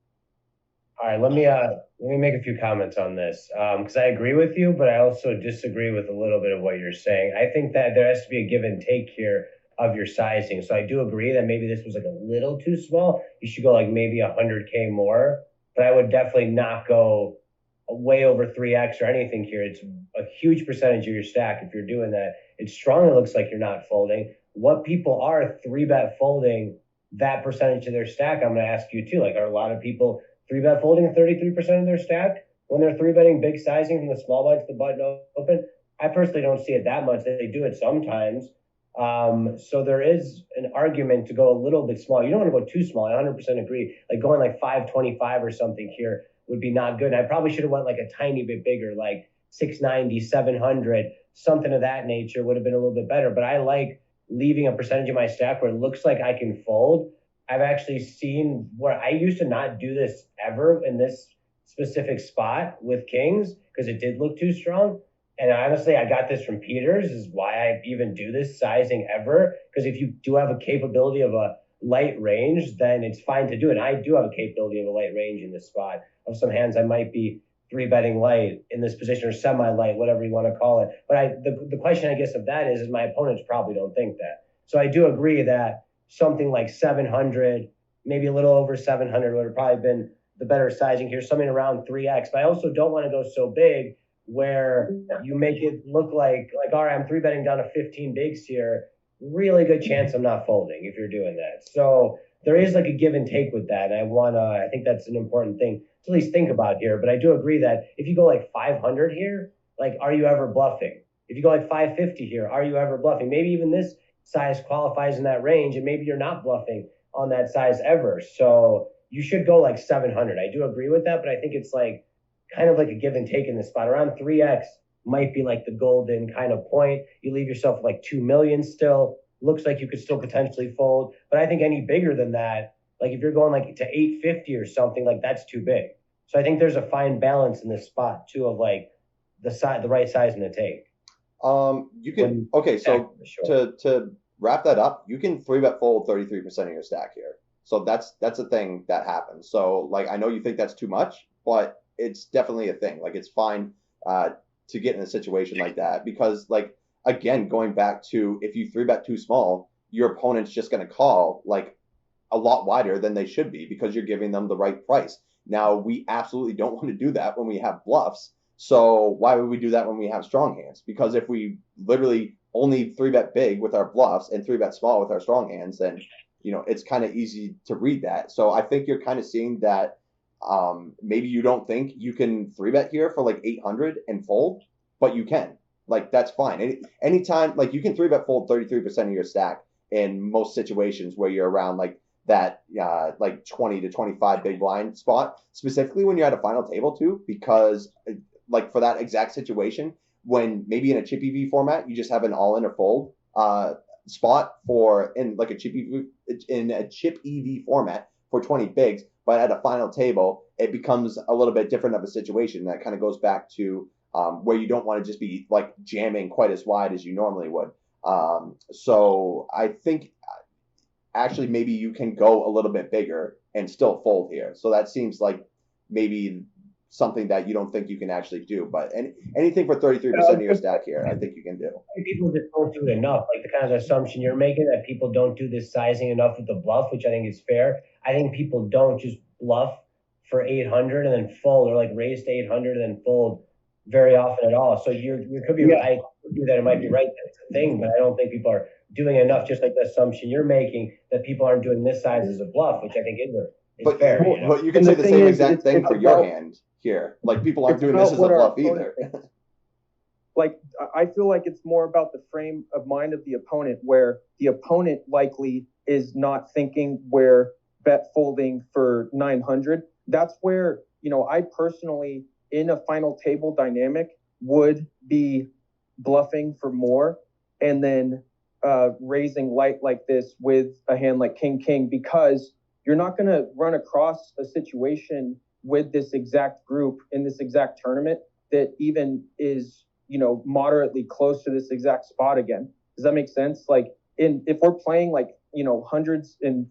All right, let me make a few comments on this because I agree with you, but I also disagree with a little bit of what you're saying. I think that there has to be a give and take here of your sizing. So I do agree that maybe this was like a little too small. You should go like maybe 100K more, but I would definitely not go way over 3x or anything here. It's a huge percentage of your stack. If you're doing that, it strongly looks like you're not folding. What people are 3-bet folding that percentage of their stack, I'm going to ask you too. Like, are a lot of people 3-bet folding 33% of their stack when they're 3-betting big sizing from the small blind to the button open? I personally don't see it that much. They do it sometimes. So there is an argument to go a little bit small. You don't want to go too small. I 100% agree. Like going like 525 or something here would be not good. And I probably should have went like a tiny bit bigger, like 690, 700, something of that nature would have been a little bit better. But I like leaving a percentage of my stack where it looks like I can fold. I've actually seen where I used to not do this ever in this specific spot with kings because it did look too strong. And honestly, I got this from Peters, is why I even do this sizing ever. Because if you do have a capability of a light range, then it's fine to do it. And I do have a capability of a light range in this spot. Of some hands, I might be 3-betting light in this position or semi-light, whatever you want to call it. But the question, I guess, of that is my opponents probably don't think that. So I do agree that something like 700, maybe a little over 700 would have probably been the better sizing here, something around 3x. But I also don't want to go so big where you make it look like all right, I'm 3-betting down to 15 bigs here. Really good chance I'm not folding if you're doing that. So there is like a give and take with that. And I think that's an important thing to at least think about here. But I do agree that if you go like 500 here, like, are you ever bluffing? If you go like 550 here, are you ever bluffing? Maybe even this size qualifies in that range, and maybe you're not bluffing on that size ever. So you should go like 700. I do agree with that, but I think it's like kind of like a give and take in this spot. Around 3x might be like the golden kind of point. You leave yourself with like 2 million still. Looks like you could still potentially fold. But I think any bigger than that, like if you're going like to 850 or something, like that's too big. So I think there's a fine balance in this spot too of like the right size and the take. You can, okay, so to wrap that up, you can 3-bet fold 33% of your stack here. So that's a thing that happens. So like, I know you think that's too much, but it's definitely a thing. Like, it's fine to get in a situation like that because, like, again, going back to if you 3-bet too small, your opponent's just going to call like a lot wider than they should be because you're giving them the right price. Now, we absolutely don't want to do that when we have bluffs. So why would we do that when we have strong hands? Because if we literally only 3-bet big with our bluffs and 3-bet small with our strong hands, then, you know, it's kind of easy to read that. So I think you're kind of seeing that maybe you don't think you can 3-bet here for like 800 and fold, but you can. Like, that's fine. Anytime, like, you can 3-bet fold 33% of your stack in most situations where you're around like that like 20 to 25 big blind spot, specifically when you're at a final table too, because like for that exact situation, when maybe in a chip EV format, you just have an all-in or fold spot for in like a chip EV format for 20 bigs, but at a final table, it becomes a little bit different of a situation. That kind of goes back to where you don't want to just be like jamming quite as wide as you normally would. So I think actually maybe you can go a little bit bigger and still fold here. So that seems like maybe something that you don't think you can actually do. But anything for 33% of your stack here, I think you can do. People just don't do it enough. Like the kind of assumption you're making that people don't do this sizing enough with the bluff, which I think is fair. I think people don't just bluff for 800 and then fold, or like raise to 800 and then fold very often at all. So you could be right. Do that, it might be right. That's a thing, but I don't think people are doing enough. Just like the assumption you're making that people aren't doing this size as a bluff, which I think is fair. But you can say the same exact thing for your hand here. Like, people aren't doing this as a bluff either. Like, I feel like it's more about the frame of mind of the opponent, where the opponent likely is not thinking where bet folding for 900 that's where, I personally, in a final table dynamic, would be bluffing for more and then raising light like this with a hand like king, because you're not going to run across a situation with this exact group in this exact tournament that even is, moderately close to this exact spot again. Does that make sense? Like, if we're playing like, hundreds and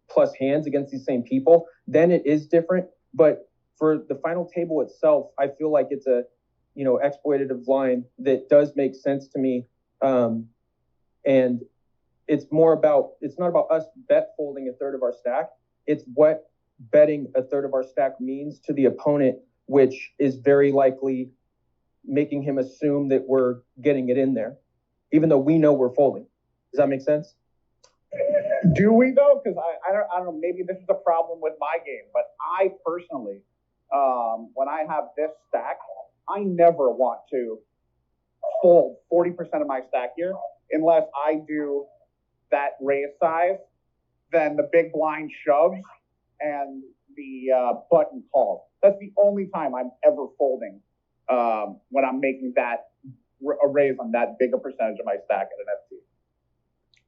plus hands against these same people, then it is different. But for the final table itself, I feel like it's a, exploitative line that does make sense to me. And it's not about us bet folding a third of our stack. It's what betting a third of our stack means to the opponent, which is very likely making him assume that we're getting it in there, even though we know we're folding. Does that make sense? Do we though? Because I don't know. Maybe this is a problem with my game, but I personally, when I have this stack, I never want to fold 40% of my stack here unless I do that raise size, then the big blind shoves and the button calls. That's the only time I'm ever folding when I'm making that a raise on that big a percentage of my stack at an FT.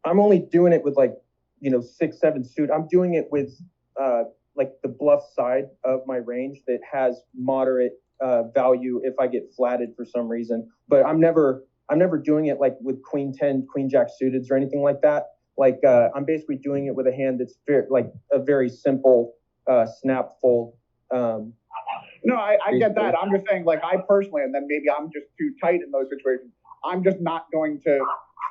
I'm only doing it with 6-7 suit. I'm doing it with the bluff side of my range that has moderate value if I get flatted for some reason. But I'm never doing it like with Queen 10, Queen Jack suiteds or anything like that. I'm basically doing it with a hand that's a very simple snap fold. No, I get that. I'm just saying, I personally, and then maybe I'm just too tight in those situations. I'm just not going to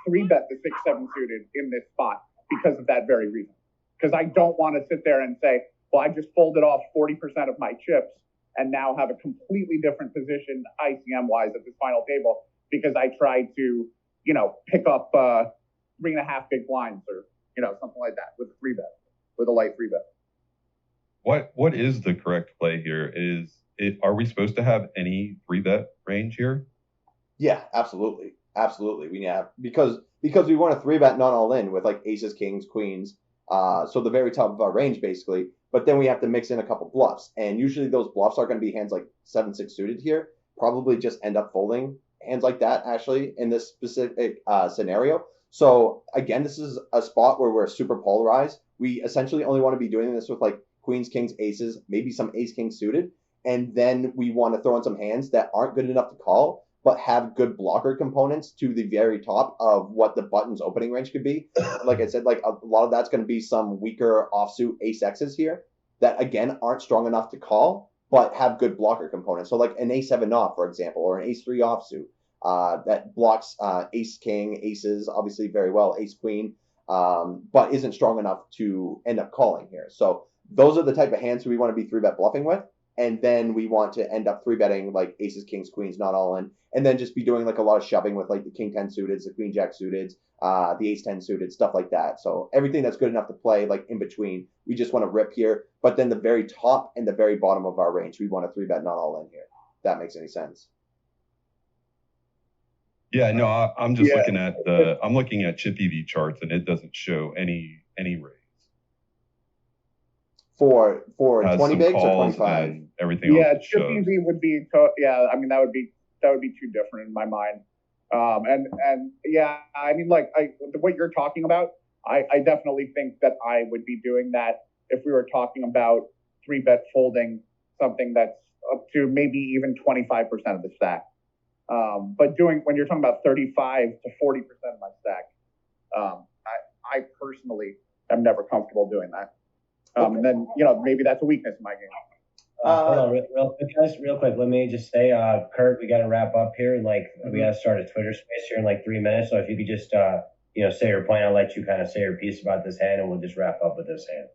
3-bet the 6-7 suited in this spot because of that very reason. Because I don't want to sit there and say, well, I just folded off 40% of my chips and now have a completely different position ICM-wise at this final table because I tried to, pick up 3.5 big blinds or, something like that with a 3-bet, with a light 3-bet. What is the correct play here? Are we supposed to have any 3-bet range here? Yeah, absolutely. Absolutely. We have because we want to 3-bet not all in with aces, kings, queens. So the very top of our range basically, but then we have to mix in a couple bluffs. And usually those bluffs are going to be hands like 7-6 suited here, probably just end up folding hands like that actually in this specific scenario. So again, this is a spot where we're super polarized. We essentially only want to be doing this with queens, kings, aces, maybe some ace, king suited. And then we want to throw in some hands that aren't good enough to call, but have good blocker components to the very top of what the button's opening range could be. Like I said, a lot of that's going to be some weaker offsuit ace X's here that, again, aren't strong enough to call, but have good blocker components. So an A7 off, for example, or an ace 3 offsuit that blocks ace king, aces, obviously very well, ace queen, but isn't strong enough to end up calling here. So those are the type of hands we want to be 3-bet bluffing with. And then we want to end up 3-betting aces, kings, queens, not all in. And then just be doing a lot of shoving with the king 10 suited, the queen jack suited, the ace 10 suited, stuff like that. So everything that's good enough to play in between, we just want to rip here. But then the very top and the very bottom of our range, we want to 3-bet not all in here. If that makes any sense. Yeah, no, I'm just looking at GTD charts and it doesn't show any raise. For 20 bigs or 25? Everything else. Yeah, GTD would be that would be too different in my mind. And yeah, what you're talking about, I definitely think that I would be doing that if we were talking about 3-bet folding something that's up to maybe even 25% of the stack. But when you're talking about 35 to 40% of my stack, I personally am never comfortable doing that. And then, maybe that's a weakness in my game. Hold on, real quick. Let me just say, Kurt, we got to wrap up here. And we got to start a Twitter space here in 3 minutes. So if you could just, say your point, I'll let you kind of say your piece about this hand and we'll just wrap up with this hand.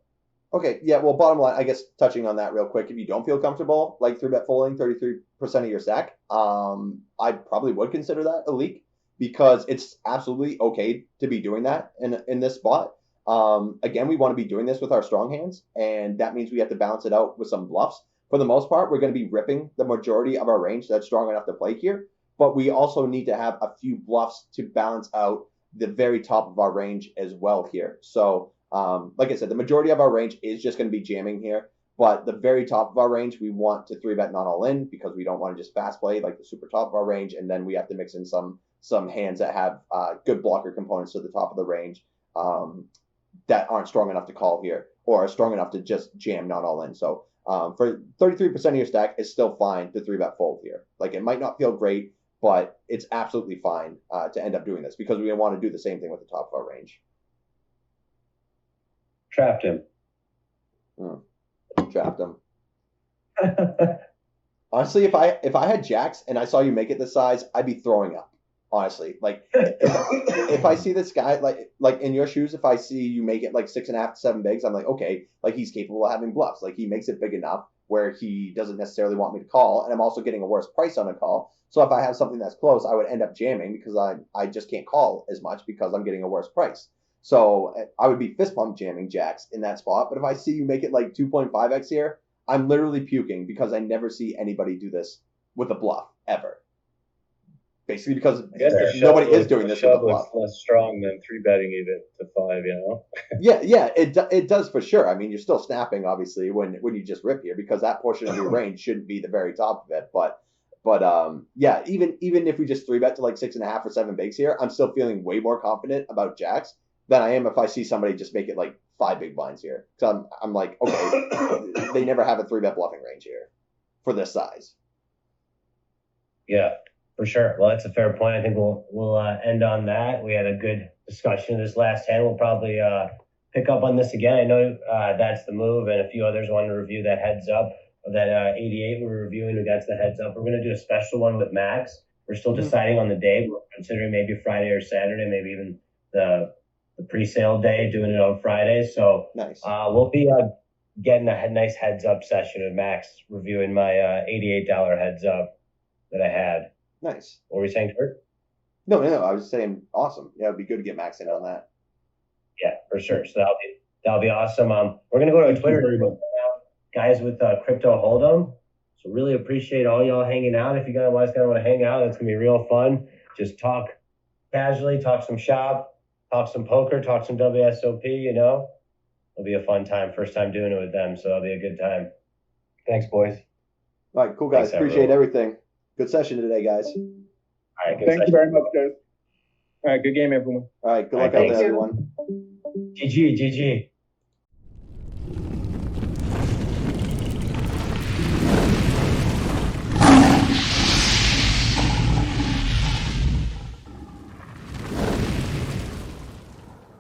Okay. Yeah. Well, bottom line, I guess touching on that real quick, if you don't feel comfortable, 3-bet folding 33% of your stack, I probably would consider that a leak because it's absolutely okay to be doing that in this spot. Again, we want to be doing this with our strong hands, and that means we have to balance it out with some bluffs. For the most part, we're going to be ripping the majority of our range that's strong enough to play here, but we also need to have a few bluffs to balance out the very top of our range as well here. So, like I said, the majority of our range is just going to be jamming here, But the very top of our range, we want to 3-bet not all in because we don't want to just fast play like the super top of our range, and then we have to mix in some hands that have good blocker components to the top of the range that aren't strong enough to call here or are strong enough to just jam not all in. So for 33% of your stack, it's still fine to 3-bet fold here. Like, it might not feel great, but it's absolutely fine to end up doing this because we want to do the same thing with the top of our range. Trapped him. Trapped him. Honestly, if I had jacks and I saw you make it this size, I'd be throwing up. Honestly, like if I see this guy like in your shoes, if I see you make it like 6.5 to 7 bigs, I'm like, okay, like he's capable of having bluffs. Like, he makes it big enough where he doesn't necessarily want me to call, and I'm also getting a worse price on a call. So if I have something that's close, I would end up jamming because I just can't call as much because I'm getting a worse price. So I would be fist pump jamming jacks in that spot. But if I see you make it like 2.5x here, I'm literally puking because I never see anybody do this with a bluff ever. Basically because nobody is doing this with a bluff. Less strong than 3-betting even to 5, you know? Yeah, it does for sure. I mean, you're still snapping, obviously, when you just rip here because that portion of your range shouldn't be the very top of it. But yeah, even if we just 3-bet to like 6.5 or 7 bigs here, I'm still feeling way more confident about jacks than I am if I see somebody just make it like 5 big blinds here. Because I'm like, okay, they never have a 3-bet bluffing range here for this size. Yeah, for sure. Well, that's a fair point. I think we'll end on that. We had a good discussion this last hand. We'll probably pick up on this again. I know that's the move, and a few others want to review that heads up of that 88 we're reviewing. We got to the heads up. We're going to do a special one with Max. We're still deciding on the day. We're considering maybe Friday or Saturday, maybe even the pre-sale day, doing it on Friday. So nice. We'll be getting a nice heads up session with Max reviewing my $88 heads up that I had. Nice. What were you saying, Kurt? No, I was saying awesome. Yeah, it'd be good to get Max in on that. Yeah, for sure. So that'll be awesome. We're gonna go to Twitter now, guys, with Crypto Hold'em. So really appreciate all y'all hanging out. If you guys want to hang out, it's gonna be real fun. Just talk casually, talk some shop, talk some poker, talk some WSOP. You know, it'll be a fun time. First time doing it with them, so it'll be a good time. Thanks, boys. All right, cool guys. Thanks, appreciate everything. Good session today, guys. All right, good Thank you very much, guys. All right, good game, everyone. All right, good luck out there, everyone. GG.